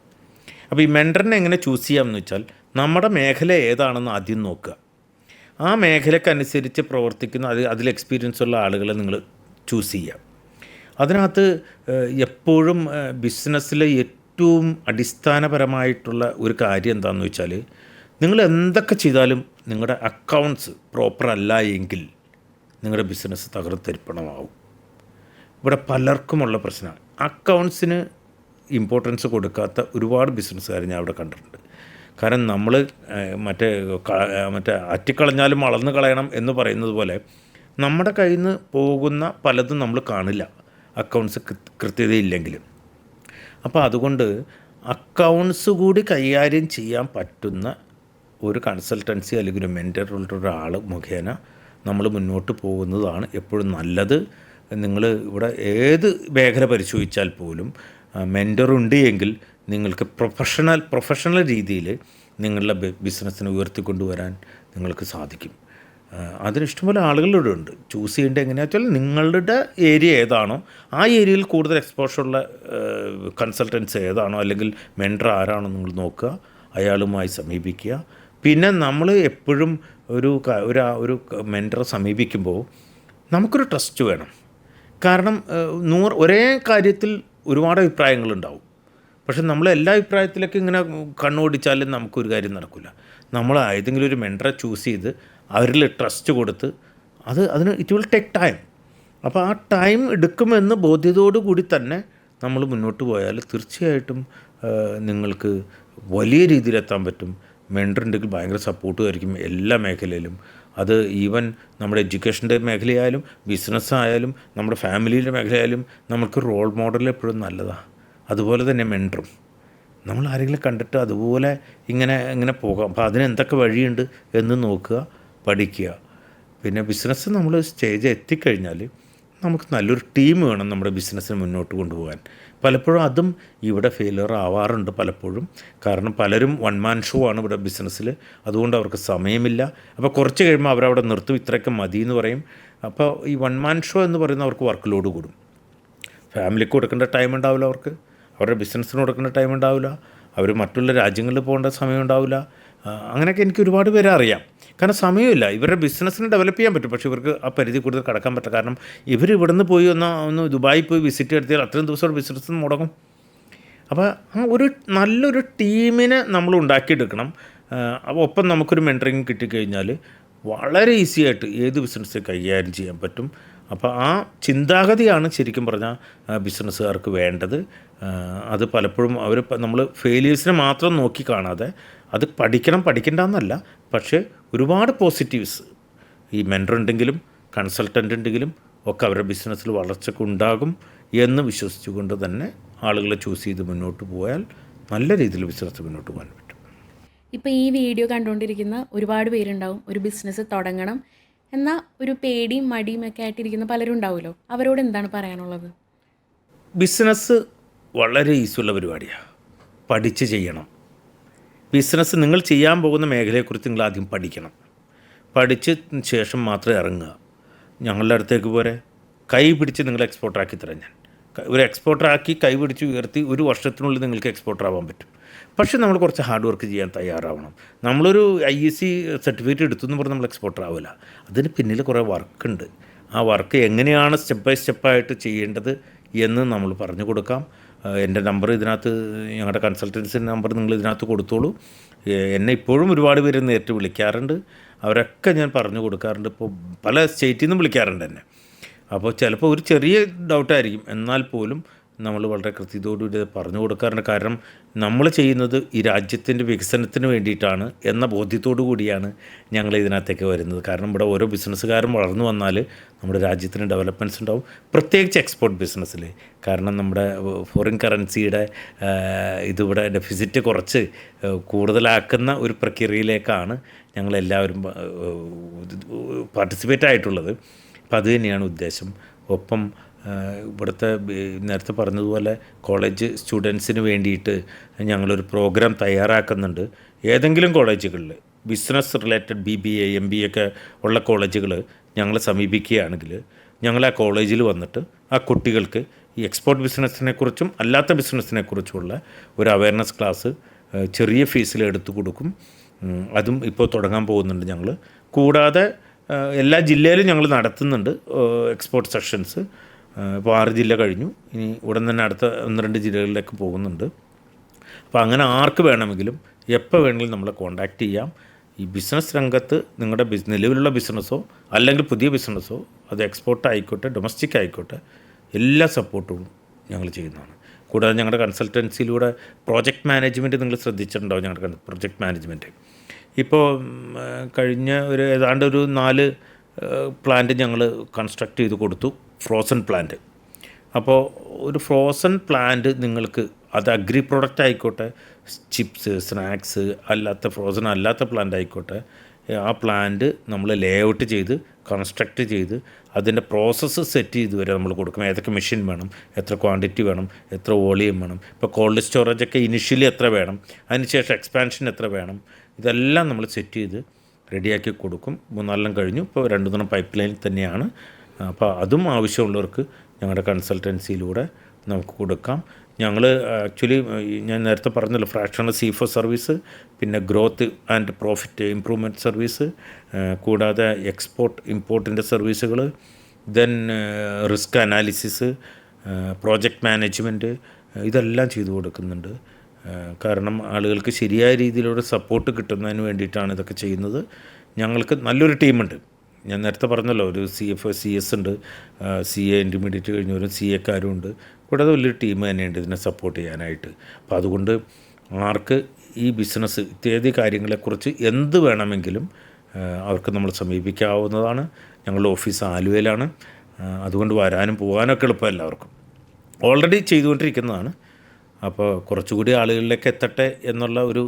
അപ്പോൾ ഈ മെൻറ്ററിനെ എങ്ങനെ ചൂസ് ചെയ്യാമെന്ന് വെച്ചാൽ നമ്മുടെ മേഖല ഏതാണെന്ന് ആദ്യം നോക്കുക. ആ മേഖലക്കനുസരിച്ച് പ്രവർത്തിക്കുന്ന അതിൽ എക്സ്പീരിയൻസ് ഉള്ള ആളുകളെ നിങ്ങൾ ചൂസ് ചെയ്യുക. അതിനകത്ത് എപ്പോഴും ബിസിനസ്സിലെ ഏറ്റവും അടിസ്ഥാനപരമായിട്ടുള്ള ഒരു കാര്യം എന്താണെന്ന് വെച്ചാൽ, നിങ്ങൾ എന്തൊക്കെ ചെയ്താലും നിങ്ങളുടെ അക്കൗണ്ട്സ് പ്രോപ്പർ അല്ല എങ്കിൽ നിങ്ങളുടെ ബിസിനസ് തകർത്തരിപ്പണമാവും. ഇവിടെ പലർക്കുമുള്ള പ്രശ്നമാണ് അക്കൗണ്ട്സിന് ഇമ്പോർട്ടൻസ് കൊടുക്കാത്ത ഒരുപാട് ബിസിനസ്സുകാർ ഞാൻ അവിടെ കണ്ടിട്ടുണ്ട്. കാരണം നമ്മൾ മറ്റേ അറ്റിക്കളഞ്ഞാലും വളർന്നു കളയണം എന്ന് പറയുന്നത് പോലെ നമ്മുടെ കയ്യിൽ നിന്ന് പോകുന്ന പലതും നമ്മൾ കാണില്ല അക്കൗണ്ട്സ് കൃത്യതയില്ലെങ്കിലും. അപ്പോൾ അതുകൊണ്ട് അക്കൗണ്ട്സ് കൂടി കൈകാര്യം ചെയ്യാൻ പറ്റുന്ന ഒരു കൺസൾട്ടൻസി അല്ലെങ്കിൽ ഒരു മെൻറ്ററുള്ള ഒരാൾ മുഖേന നമ്മൾ മുന്നോട്ട് പോകുന്നതാണ് എപ്പോഴും നല്ലത്. നിങ്ങൾ ഇവിടെ ഏത് മേഖല പരിശോധിച്ചാൽ പോലും മെൻറ്ററുണ്ട് എങ്കിൽ നിങ്ങൾക്ക് പ്രൊഫഷണൽ രീതിയിൽ നിങ്ങളുടെ ബിസിനസ്സിനെ ഉയർത്തിക്കൊണ്ടുവരാൻ നിങ്ങൾക്ക് സാധിക്കും. അതിനിഷ്ടംപോലെ ആളുകളിവിടെ ഉണ്ട്. ചൂസ് ചെയ്യേണ്ടത് എങ്ങനെയാണെന്ന് വെച്ചാൽ നിങ്ങളുടെ ഏരിയ ഏതാണോ ആ ഏരിയയിൽ കൂടുതൽ എക്സ്പോഷറുള്ള കൺസൾട്ടൻസ് ഏതാണോ അല്ലെങ്കിൽ മെൻറ്റർ ആരാണോ നിങ്ങൾ നോക്കുക, അയാളുമായി സമീപിക്കുക. പിന്നെ നമ്മൾ എപ്പോഴും ഒരു മെൻറ്ററെ സമീപിക്കുമ്പോൾ നമുക്കൊരു ട്രസ്റ്റ് വേണം. കാരണം ഒരേ കാര്യത്തിൽ ഒരുപാട് അഭിപ്രായങ്ങളുണ്ടാവും. പക്ഷെ നമ്മൾ എല്ലാ അഭിപ്രായത്തിലേക്ക് ഇങ്ങനെ കണ്ണോടിച്ചാലും നമുക്കൊരു കാര്യം നടക്കില്ല. നമ്മൾ ഏതെങ്കിലും ഒരു മെൻറ്ററെ ചൂസ് ചെയ്ത് അവരിൽ ട്രസ്റ്റ് കൊടുത്ത് അതിന് ഇറ്റ് വിൽ ടേക്ക് ടൈം. അപ്പോൾ ആ ടൈം എടുക്കുമെന്ന് ബോധ്യതയോടു കൂടി തന്നെ നമ്മൾ മുന്നോട്ട് പോയാൽ തീർച്ചയായിട്ടും നിങ്ങൾക്ക് വലിയ രീതിയിലെത്താൻ പറ്റും. മെൻറ്ററുണ്ടെങ്കിൽ ഭയങ്കര സപ്പോർട്ടുമായിരിക്കും എല്ലാ മേഖലയിലും. അത് ഈവൻ നമ്മുടെ എഡ്യൂക്കേഷൻ്റെ മേഖലയായാലും ബിസിനസ്സായാലും നമ്മുടെ ഫാമിലിയുടെ മേഖലയായാലും നമുക്ക് റോൾ മോഡൽ എപ്പോഴും നല്ലതാണ്. അതുപോലെ തന്നെ മെൻറ്ററും നമ്മൾ ആരെങ്കിലും കണ്ടിട്ട് അതുപോലെ ഇങ്ങനെ പോകാം. അപ്പോൾ അതിനെന്തൊക്കെ വഴിയുണ്ട് എന്ന് നോക്കുക, പഠിക്കുക. പിന്നെ ബിസിനസ് നമ്മൾ സ്റ്റേജ് എത്തിക്കഴിഞ്ഞാൽ നമുക്ക് നല്ലൊരു ടീം വേണം നമ്മുടെ ബിസിനസ്സിനെ മുന്നോട്ട് കൊണ്ടുപോകാൻ. പലപ്പോഴും അതും ഇവിടെ ഫെയിലിയർ ആവാറുണ്ട് പലപ്പോഴും. കാരണം പലരും 1 man ഷോ ആണ് ഇവിടെ ബിസിനസ്സിൽ. അതുകൊണ്ട് അവർക്ക് സമയമില്ല. അപ്പോൾ കുറച്ച് കഴിയുമ്പോൾ അവരവിടെ നിർത്തും, ഇത്രയൊക്കെ മതി എന്ന് പറയും. അപ്പോൾ ഈ വൺ മാൻ ഷോ എന്ന് പറയുന്ന അവർക്ക് വർക്ക് ലോഡ് കൂടും. ഫാമിലിക്ക് കൊടുക്കേണ്ട ടൈം ഉണ്ടാവില്ല, അവരുടെ ബിസിനസ്സിന് കൊടുക്കേണ്ട ടൈം ഉണ്ടാവില്ല, അവർ മറ്റുള്ള രാജ്യങ്ങളിൽ പോകേണ്ട സമയം ഉണ്ടാവില്ല. അങ്ങനെയൊക്കെ എനിക്ക് ഒരുപാട് പേരെ അറിയാം. കാരണം സമയമില്ല. ഇവരുടെ ബിസിനസ്സിന് ഡെവലപ്പ് ചെയ്യാൻ പറ്റും, പക്ഷേ ഇവർക്ക് ആ പരിധി കൂടുതൽ കടക്കാൻ പറ്റില്ല. കാരണം ഇവർ ഇവിടുന്ന് പോയി ഒന്ന് ദുബായിൽ പോയി വിസിറ്റ് നടത്തിയാൽ അത്രയും ദിവസം ബിസിനസ് മുടങ്ങും. അപ്പോൾ ഒരു നല്ലൊരു ടീമിനെ നമ്മൾ ഉണ്ടാക്കിയെടുക്കണം. അപ്പോൾ ഒപ്പം നമുക്കൊരു മെൻറ്ററിങ് കിട്ടിക്കഴിഞ്ഞാൽ വളരെ ഈസി ആയിട്ട് ഏത് ബിസിനസ് കൈകാര്യം ചെയ്യാൻ പറ്റും. അപ്പോൾ ആ ചിന്താഗതിയാണ് ശരിക്കും പറഞ്ഞാൽ ബിസിനസ്സുകാർക്ക് വേണ്ടത്. അത് പലപ്പോഴും നമ്മൾ ഫെയിലിയേഴ്സിനെ മാത്രം നോക്കി കാണാതെ അത് പഠിക്കണ്ടെന്നല്ല, പക്ഷേ ഒരുപാട് പോസിറ്റീവ്സ് ഈ മെൻറ്റർ ഉണ്ടെങ്കിലും കൺസൾട്ടൻ്റ് ഉണ്ടെങ്കിലും ഒക്കെ അവരുടെ ബിസിനസ്സിൽ വളർച്ചയ്ക്ക് ഉണ്ടാകും എന്ന് വിശ്വസിച്ചുകൊണ്ട് തന്നെ ആളുകളെ ചൂസ് ചെയ്ത് മുന്നോട്ട് പോയാൽ നല്ല രീതിയിൽ ബിസിനസ് മുന്നോട്ട് പോകാൻ പറ്റും. ഇപ്പോൾ ഈ വീഡിയോ കണ്ടുകൊണ്ടിരിക്കുന്ന ഒരുപാട് പേരുണ്ടാവും ഒരു ബിസിനസ് തുടങ്ങണം എന്നാൽ ഒരു പേടിയും മടിയും ഒക്കെ ആയിട്ടിരിക്കുന്ന പലരും ഉണ്ടാവുമല്ലോ. അവരോട് എന്താണ് പറയാനുള്ളത്? ബിസിനസ് വളരെ ഈസിയുള്ള പരിപാടിയാണ്. പഠിച്ച് ചെയ്യണം. ബിസിനസ് നിങ്ങൾ ചെയ്യാൻ പോകുന്ന മേഖലയെക്കുറിച്ച് നിങ്ങൾ ആദ്യം പഠിക്കണം. പഠിച്ച് ശേഷം മാത്രമേ ഇറങ്ങുക. ഞങ്ങളുടെ അടുത്തേക്ക് പോരെ കൈ പിടിച്ച് നിങ്ങൾ എക്സ്പോർട്ടറാക്കി തരാം. ഞാൻ ഒരു എക്സ്പോർട്ടറാക്കി കൈ പിടിച്ച് ഉയർത്തി 1 വർഷത്തിനുള്ളിൽ നിങ്ങൾക്ക് എക്സ്പോർട്ടറാവാൻ പറ്റും. പക്ഷേ നമ്മൾ കുറച്ച് ഹാർഡ് വർക്ക് ചെയ്യാൻ തയ്യാറാവണം. നമ്മളൊരു IEC സർട്ടിഫിക്കറ്റ് എടുത്തു എന്ന് പറഞ്ഞാൽ നമ്മൾ എക്സ്പോർട്ടർ ആവില്ല. അതിന് പിന്നിൽ കുറേ വർക്കുണ്ട്. ആ വർക്ക് എങ്ങനെയാണ് സ്റ്റെപ്പ് ബൈ സ്റ്റെപ്പായിട്ട് ചെയ്യേണ്ടത് എന്ന് നമ്മൾ പറഞ്ഞു കൊടുക്കാം. എൻ്റെ നമ്പർ ഇതിനകത്ത്, ഞങ്ങളുടെ കൺസൾട്ടൻസിൻ്റെ നമ്പർ നിങ്ങൾ ഇതിനകത്ത് കൊടുത്തോളൂ. എന്നെ ഇപ്പോഴും ഒരുപാട് പേര് നേരിട്ട് വിളിക്കാറുണ്ട്. അവരൊക്കെ ഞാൻ പറഞ്ഞു കൊടുക്കാറുണ്ട്. ഇപ്പോൾ പല സ്റ്റേറ്റിൽ നിന്നും വിളിക്കാറുണ്ട് എന്നെ. അപ്പോൾ ചിലപ്പോൾ ഒരു ചെറിയ ഡൗട്ടായിരിക്കും, എന്നാൽ പോലും നമ്മൾ വളരെ കൃത്യതയോടുകൂടി പറഞ്ഞു കൊടുക്കാറുണ്ട്. കാരണം നമ്മൾ ചെയ്യുന്നത് ഈ രാജ്യത്തിൻ്റെ വികസനത്തിന് വേണ്ടിയിട്ടാണ് എന്ന ബോധ്യത്തോടു കൂടിയാണ് ഞങ്ങൾ ഇതിനകത്തേക്ക് വരുന്നത്. കാരണം ഇവിടെ ഓരോ ബിസിനസ്സുകാരും വളർന്നു വന്നാൽ നമ്മുടെ രാജ്യത്തിന് ഡെവലപ്മെൻറ്റ്സ് ഉണ്ടാവും, പ്രത്യേകിച്ച് എക്സ്പോർട്ട് ബിസിനസ്സിൽ. കാരണം നമ്മുടെ ഫോറിൻ കറൻസിയുടെ ഇതിവിടെ ഡെഫിസിറ്റ് കുറച്ച് കൂടുതലാക്കുന്ന ഒരു പ്രക്രിയയിലേക്കാണ് ഞങ്ങളെല്ലാവരും പാർട്ടിസിപ്പേറ്റ് ആയിട്ടുള്ളത്. അപ്പോൾ അത് തന്നെയാണ് ഉദ്ദേശം. ഒപ്പം ഇവിടുത്തെ നേരത്തെ പറഞ്ഞതുപോലെ കോളേജ് സ്റ്റുഡൻസിന് വേണ്ടിയിട്ട് ഞങ്ങളൊരു പ്രോഗ്രാം തയ്യാറാക്കുന്നുണ്ട്. ഏതെങ്കിലും കോളേജുകളിൽ ബിസിനസ് റിലേറ്റഡ് BBA MBA ഒക്കെ ഉള്ള കോളേജുകൾ ഞങ്ങളെ സമീപിക്കുകയാണെങ്കിൽ ഞങ്ങൾ ആ കോളേജിൽ വന്നിട്ട് ആ കുട്ടികൾക്ക് ഈ എക്സ്പോർട്ട് ബിസിനസ്സിനെക്കുറിച്ചും അല്ലാത്ത ബിസിനസ്സിനെക്കുറിച്ചുമുള്ള ഒരു അവയർനെസ് ക്ലാസ് ചെറിയ ഫീസിൽ എടുത്തു കൊടുക്കും. അതും ഇപ്പോൾ തുടങ്ങാൻ പോകുന്നുണ്ട് ഞങ്ങൾ. കൂടാതെ എല്ലാ ജില്ലയിലും ഞങ്ങൾ നടത്തുന്നുണ്ട് എക്സ്പോർട്ട് സെഷൻസ്. ഇപ്പോൾ 6 ജില്ല കഴിഞ്ഞു. ഇനി ഉടൻ തന്നെ അടുത്ത 1-2 ജില്ലകളിലേക്ക് പോകുന്നുണ്ട്. അപ്പോൾ അങ്ങനെ ആർക്ക് വേണമെങ്കിലും എപ്പോൾ വേണമെങ്കിലും നമ്മളെ കോൺടാക്റ്റ് ചെയ്യാം. ഈ ബിസിനസ് രംഗത്ത് നിങ്ങളുടെ നിലവിലുള്ള ബിസിനസ്സോ അല്ലെങ്കിൽ പുതിയ ബിസിനസ്സോ, അത് എക്സ്പോർട്ട് ആയിക്കോട്ടെ ഡൊമസ്റ്റിക് ആയിക്കോട്ടെ, എല്ലാ സപ്പോർട്ടും ഞങ്ങൾ ചെയ്യുന്നതാണ്. കൂടാതെ ഞങ്ങളുടെ കൺസൾട്ടൻസിയിലൂടെ പ്രോജക്റ്റ് മാനേജ്മെൻറ്റ് നിങ്ങൾ ശ്രദ്ധിച്ചിട്ടുണ്ടാവും. ഞങ്ങളുടെ പ്രോജക്റ്റ് മാനേജ്മെൻറ്റ് ഇപ്പോൾ കഴിഞ്ഞ ഏതാണ്ട് ഒരു 4 പ്ലാന്റ് ഞങ്ങൾ കൺസ്ട്രക്റ്റ് ചെയ്ത് കൊടുത്തു, ഫ്രോസൺ പ്ലാന്റ്. അപ്പോൾ ഒരു ഫ്രോസൺ പ്ലാന്റ് നിങ്ങൾക്ക് അത് അഗ്രി പ്രൊഡക്റ്റ് ആയിക്കോട്ടെ, ചിപ്സ്, സ്നാക്സ്, അല്ലാത്ത ഫ്രോസൺ അല്ലാത്ത പ്ലാന്റ് ആയിക്കോട്ടെ, ആ പ്ലാന്റ് നമ്മൾ ലേ ഔട്ട് ചെയ്ത് കൺസ്ട്രക്റ്റ് ചെയ്ത് അതിൻ്റെ പ്രോസസ്സ് സെറ്റ് ചെയ്ത് വരെ നമ്മൾ കൊടുക്കും. ഏതൊക്കെ മെഷീൻ വേണം, എത്ര ക്വാണ്ടിറ്റി വേണം, എത്ര വോളിയം വേണം, ഇപ്പോൾ കോൾഡ് സ്റ്റോറേജൊക്കെ ഇനിഷ്യലി എത്ര വേണം, അതിനുശേഷം എക്സ്പാൻഷൻ എത്ര വേണം, ഇതെല്ലാം നമ്മൾ സെറ്റ് ചെയ്ത് റെഡിയാക്കി കൊടുക്കും. 3-4 കഴിഞ്ഞു. ഇപ്പോൾ 2 പൈപ്പ് ലൈനിൽ തന്നെയാണ്. അപ്പോൾ അതും ആവശ്യമുള്ളവർക്ക് ഞങ്ങളുടെ കൺസൾട്ടൻസിയിലൂടെ നമുക്ക് കൊടുക്കാം. ഞങ്ങൾ ആക്ച്വലി ഞാൻ നേരത്തെ പറഞ്ഞല്ലോ, ഫ്രാക്ഷണൽ CFO സർവീസ്, പിന്നെ growth and profit improvement service, കൂടാതെ എക്സ്പോർട്ട് ഇമ്പോർട്ടിൻ്റെ സർവീസുകൾ, then risk analysis, project management, ഇതെല്ലാം ചെയ്തു കൊടുക്കുന്നുണ്ട്. കാരണം ആളുകൾക്ക് ശരിയായ രീതിയിലുള്ള സപ്പോർട്ട് കിട്ടുന്നതിന് വേണ്ടിയിട്ടാണ് ഇതൊക്കെ ചെയ്യുന്നത്. ഞങ്ങൾക്ക് നല്ലൊരു ടീമുണ്ട്. ഞാൻ നേരത്തെ പറഞ്ഞല്ലോ, ഒരു CFO CS ഉണ്ട്, CA ഇൻ്റർമീഡിയറ്റ് കഴിഞ്ഞവരും CA ഉണ്ട്. കൂടാതെ വലിയൊരു ടീം തന്നെയുണ്ട് ഇതിനെ സപ്പോർട്ട് ചെയ്യാനായിട്ട്. അപ്പോൾ അതുകൊണ്ട് ആർക്ക് ഈ ബിസിനസ് ഇത്യാദി കാര്യങ്ങളെക്കുറിച്ച് എന്ത് വേണമെങ്കിലും അവർക്ക് നമ്മൾ സമീപിക്കാവുന്നതാണ്. ഞങ്ങളുടെ ഓഫീസ് ആലുവയിലാണ്. അതുകൊണ്ട് വരാനും പോകാനൊക്കെ എളുപ്പം എല്ലാവർക്കും. ഓൾറെഡി ചെയ്തുകൊണ്ടിരിക്കുന്നതാണ്. അപ്പോൾ കുറച്ചുകൂടി ആളുകളിലേക്ക് എത്തട്ടെ എന്നുള്ള ഒരു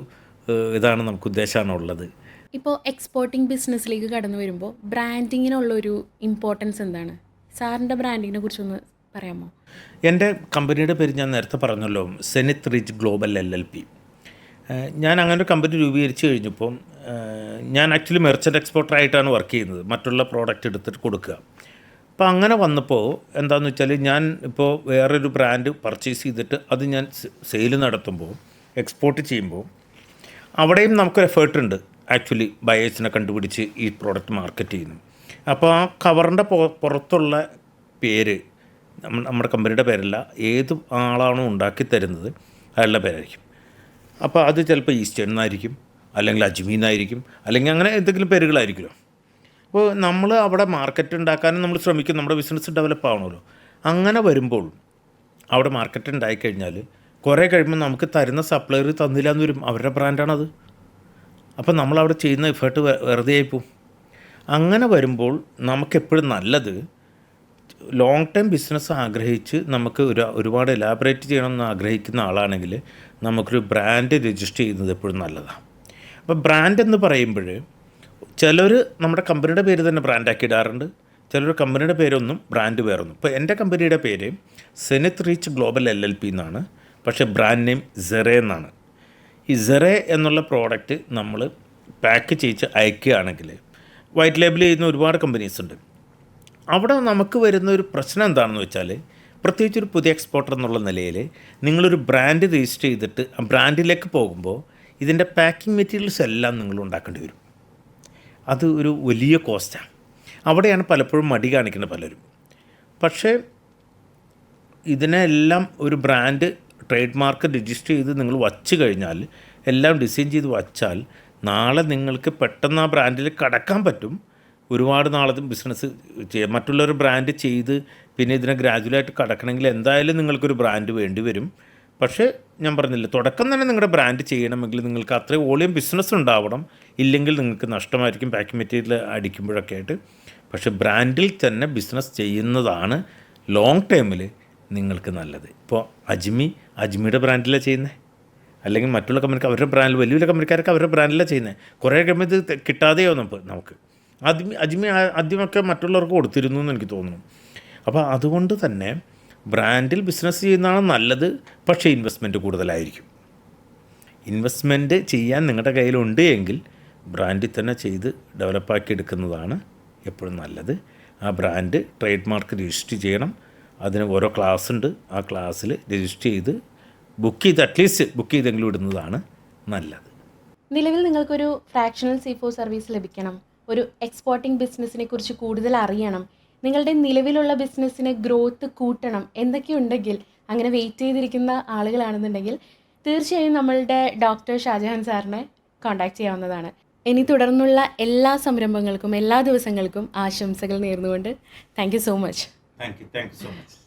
ഇതാണ് നമുക്ക് ഉദ്ദേശമാണുള്ളത്. ഇപ്പോൾ എക്സ്പോർട്ടിംഗ് ബിസിനസ്സിലേക്ക് കടന്നു വരുമ്പോൾ ബ്രാൻഡിങ്ങിനുള്ളൊരു ഇമ്പോർട്ടൻസ് എന്താണ്? സാറിൻ്റെ ബ്രാൻഡിങ്ങിനെ കുറിച്ചൊന്ന് പറയാമോ? എൻ്റെ കമ്പനിയുടെ പേര് ഞാൻ നേരത്തെ പറഞ്ഞല്ലോ, സെനിത്ത് റിച്ച് ഗ്ലോബൽ LLP. ഞാൻ അങ്ങനെ ഒരു കമ്പനി രൂപീകരിച്ച് കഴിഞ്ഞപ്പോൾ ഞാൻ ആക്ച്വലി മെർച്ചൻ്റ് എക്സ്പോർട്ടറായിട്ടാണ് വർക്ക് ചെയ്യുന്നത്, മറ്റുള്ള പ്രോഡക്റ്റ് എടുത്തിട്ട് കൊടുക്കുക. അപ്പോൾ അങ്ങനെ വന്നപ്പോൾ എന്താണെന്ന് വെച്ചാൽ ഞാൻ ഇപ്പോൾ വേറൊരു ബ്രാൻഡ് പർച്ചേസ് ചെയ്തിട്ട് അത് ഞാൻ സെയിൽ നടത്തുമ്പോൾ എക്സ്പോർട്ട് ചെയ്യുമ്പോൾ അവിടെയും നമുക്കൊരു എഫേർട്ട് ഉണ്ട് ആക്ച്വലി ബയേഴ്സിനെ കണ്ടുപിടിച്ച് ഈ പ്രോഡക്റ്റ് മാർക്കറ്റ് ചെയ്യുന്നു. അപ്പോൾ ആ കവറിൻ്റെ പുറത്തുള്ള പേര് നമ്മുടെ കമ്പനിയുടെ പേരല്ല, ഏത് ആളാണോ ഉണ്ടാക്കി തരുന്നത് അയാളുടെ പേരായിരിക്കും. അപ്പോൾ അത് ചിലപ്പോൾ ഈസ്റ്റേൺ എന്നായിരിക്കും, അല്ലെങ്കിൽ അജ്മി എന്നായിരിക്കും, അല്ലെങ്കിൽ അങ്ങനെ എന്തെങ്കിലും പേരുകളായിരിക്കുമല്ലോ. അപ്പോൾ നമ്മൾ അവിടെ മാർക്കറ്റ് ഉണ്ടാക്കാനും നമ്മൾ ശ്രമിക്കും, നമ്മുടെ ബിസിനസ് ഡെവലപ്പ് ആവണമല്ലോ. അങ്ങനെ വരുമ്പോൾ അവിടെ മാർക്കറ്റ് ഉണ്ടായിക്കഴിഞ്ഞാൽ കുറേ കഴിയുമ്പോൾ നമുക്ക് തരുന്ന സപ്ലയർ തന്നില്ല എന്ന് വരും, അവരുടെ ബ്രാൻഡാണത്. അപ്പോൾ നമ്മളവിടെ ചെയ്യുന്ന എഫേർട്ട് വെറുതെ ആയിപ്പോവും. അങ്ങനെ വരുമ്പോൾ നമുക്കെപ്പോഴും നല്ലത് ലോങ് ടൈം ബിസിനസ് ആഗ്രഹിച്ച് നമുക്ക് ഒരുപാട് എലാബറേറ്റ് ചെയ്യണമെന്ന് ആഗ്രഹിക്കുന്ന ആളാണെങ്കിൽ നമുക്കൊരു ബ്രാൻഡ് രജിസ്റ്റർ ചെയ്യുന്നത് എപ്പോഴും നല്ലതാണ്. അപ്പോൾ ബ്രാൻഡ് എന്ന് പറയുമ്പോൾ ചിലർ നമ്മുടെ കമ്പനിയുടെ പേര് തന്നെ ബ്രാൻഡാക്കി ഇടാറുണ്ട്, ചിലർ കമ്പനിയുടെ പേരൊന്നും ബ്രാൻഡ് വേറൊന്നും. ഇപ്പോൾ എൻ്റെ കമ്പനിയുടെ പേര് സെനിത്ത് റീച്ച് ഗ്ലോബൽ LLP എന്നാണ്, പക്ഷേ ബ്രാൻഡ് നെയിം സെറെ എന്നാണ്. ഈ സെറെ എന്നുള്ള പ്രോഡക്റ്റ് നമ്മൾ പാക്ക് ചെയ്ത് അയക്കുകയാണെങ്കിൽ വൈറ്റ് ലേബിൾ ചെയ്യുന്ന ഒരുപാട് കമ്പനീസ് ഉണ്ട്. അവിടെ നമുക്ക് വരുന്ന ഒരു പ്രശ്നം എന്താണെന്ന് വെച്ചാൽ, പ്രത്യേകിച്ച് ഒരു പുതിയ എക്സ്പോർട്ടർ എന്നുള്ള നിലയിൽ നിങ്ങളൊരു ബ്രാൻഡ് രജിസ്റ്റർ ചെയ്തിട്ട് ആ ബ്രാൻഡിലേക്ക് പോകുമ്പോൾ ഇതിൻ്റെ പാക്കിംഗ് മെറ്റീരിയൽസ് എല്ലാം നിങ്ങൾ ഉണ്ടാക്കേണ്ടി വരും. അത് ഒരു വലിയ കോസ്റ്റാണ്. അവിടെയാണ് പലപ്പോഴും മടി കാണിക്കുന്നത് പലരും. പക്ഷേ ഇതിനെല്ലാം ഒരു ബ്രാൻഡ് ട്രേഡ് മാർക്ക് രജിസ്റ്റർ ചെയ്ത് നിങ്ങൾ വച്ച് കഴിഞ്ഞാൽ, എല്ലാം ഡിസൈൻ ചെയ്ത് വച്ചാൽ, നാളെ നിങ്ങൾക്ക് പെട്ടെന്ന് ആ ബ്രാൻഡിൽ കടക്കാൻ പറ്റും. ഒരുപാട് നാളത്തെ ബിസിനസ് ചെയ്യാം. മറ്റുള്ളൊരു ബ്രാൻഡ് ചെയ്ത് പിന്നെ ഇതിനെ ഗ്രാജുവലായിട്ട് കടക്കണമെങ്കിൽ എന്തായാലും നിങ്ങൾക്കൊരു ബ്രാൻഡ് വേണ്ടി വരും. പക്ഷേ ഞാൻ പറഞ്ഞില്ല, തുടക്കം തന്നെ നിങ്ങളുടെ ബ്രാൻഡ് ചെയ്യണമെങ്കിൽ നിങ്ങൾക്ക് അത്രയും വോളിയം ബിസിനസ് ഉണ്ടാവണം, ഇല്ലെങ്കിൽ നിങ്ങൾക്ക് നഷ്ടമായിരിക്കും പാക്കിംഗ് മെറ്റീരിയൽ അടിക്കുമ്പോഴൊക്കെ ആയിട്ട്. പക്ഷേ ബ്രാൻഡിൽ തന്നെ ബിസിനസ് ചെയ്യുന്നതാണ് ലോങ് ടൈമിൽ നിങ്ങൾക്ക് നല്ലത്. ഇപ്പോൾ അജ്മിയുടെ ബ്രാൻഡിലാണ് ചെയ്യുന്നത്, അല്ലെങ്കിൽ മറ്റുള്ള കമ്പനിക്ക് അവരുടെ ബ്രാൻഡിൽ, വലിയ വലിയ കമ്പനിക്കാർക്ക് അവരുടെ ബ്രാൻഡിലാണ് ചെയ്യുന്നത്. കുറേ കഴിയുമ്പോൾ ഇത് കിട്ടാതെയോ നമുക്ക് അജ്മി ആദ്യമൊക്കെ മറ്റുള്ളവർക്ക് കൊടുത്തിരുന്നു എന്ന് എനിക്ക് തോന്നുന്നു. അപ്പോൾ അതുകൊണ്ട് തന്നെ ബ്രാൻഡിൽ ബിസിനസ് ചെയ്യുന്നതാണ് നല്ലത്. പക്ഷേ ഇൻവെസ്റ്റ്മെൻറ്റ് കൂടുതലായിരിക്കും. ഇൻവെസ്റ്റ്മെൻറ്റ് ചെയ്യാൻ നിങ്ങളുടെ കയ്യിലുണ്ട് എങ്കിൽ ബ്രാൻഡിൽ തന്നെ ചെയ്ത് ഡെവലപ്പാക്കി എടുക്കുന്നതാണ് എപ്പോഴും നല്ലത്. ആ ബ്രാൻഡ് ട്രേഡ് മാർക്ക് രജിസ്റ്റർ ചെയ്യണം. അതിന് ഓരോ ക്ലാസ് ഉണ്ട്, ആ ക്ലാസ്സിൽ രജിസ്റ്റർ ചെയ്ത് അറ്റ്ലീസ്റ്റ് ബുക്ക് ചെയ്തെങ്കിലും ഇടുന്നതാണ് നല്ലത്. നിലവിൽ നിങ്ങൾക്കൊരു ഫ്രാക്ഷണൽ C4 സർവീസ് ലഭിക്കണം, ഒരു എക്സ്പോർട്ടിംഗ് ബിസിനസ്സിനെ കുറിച്ച് കൂടുതൽ അറിയണം, നിങ്ങളുടെ നിലവിലുള്ള ബിസിനസ്സിന് ഗ്രോത്ത് കൂട്ടണം എന്നൊക്കെയുണ്ടെങ്കിൽ, അങ്ങനെ വെയിറ്റ് ചെയ്തിരിക്കുന്ന ആളുകളാണെന്നുണ്ടെങ്കിൽ തീർച്ചയായും നമ്മളുടെ ഡോക്ടർ ഷാജഹാൻ സാറിനെ കോൺടാക്റ്റ് ചെയ്യാവുന്നതാണ്. ഇനി തുടർന്നുള്ള എല്ലാ സംരംഭങ്ങൾക്കും എല്ലാ ദിവസങ്ങൾക്കും ആശംസകൾ നേർന്നുകൊണ്ട് thank you so much. Thank you so much.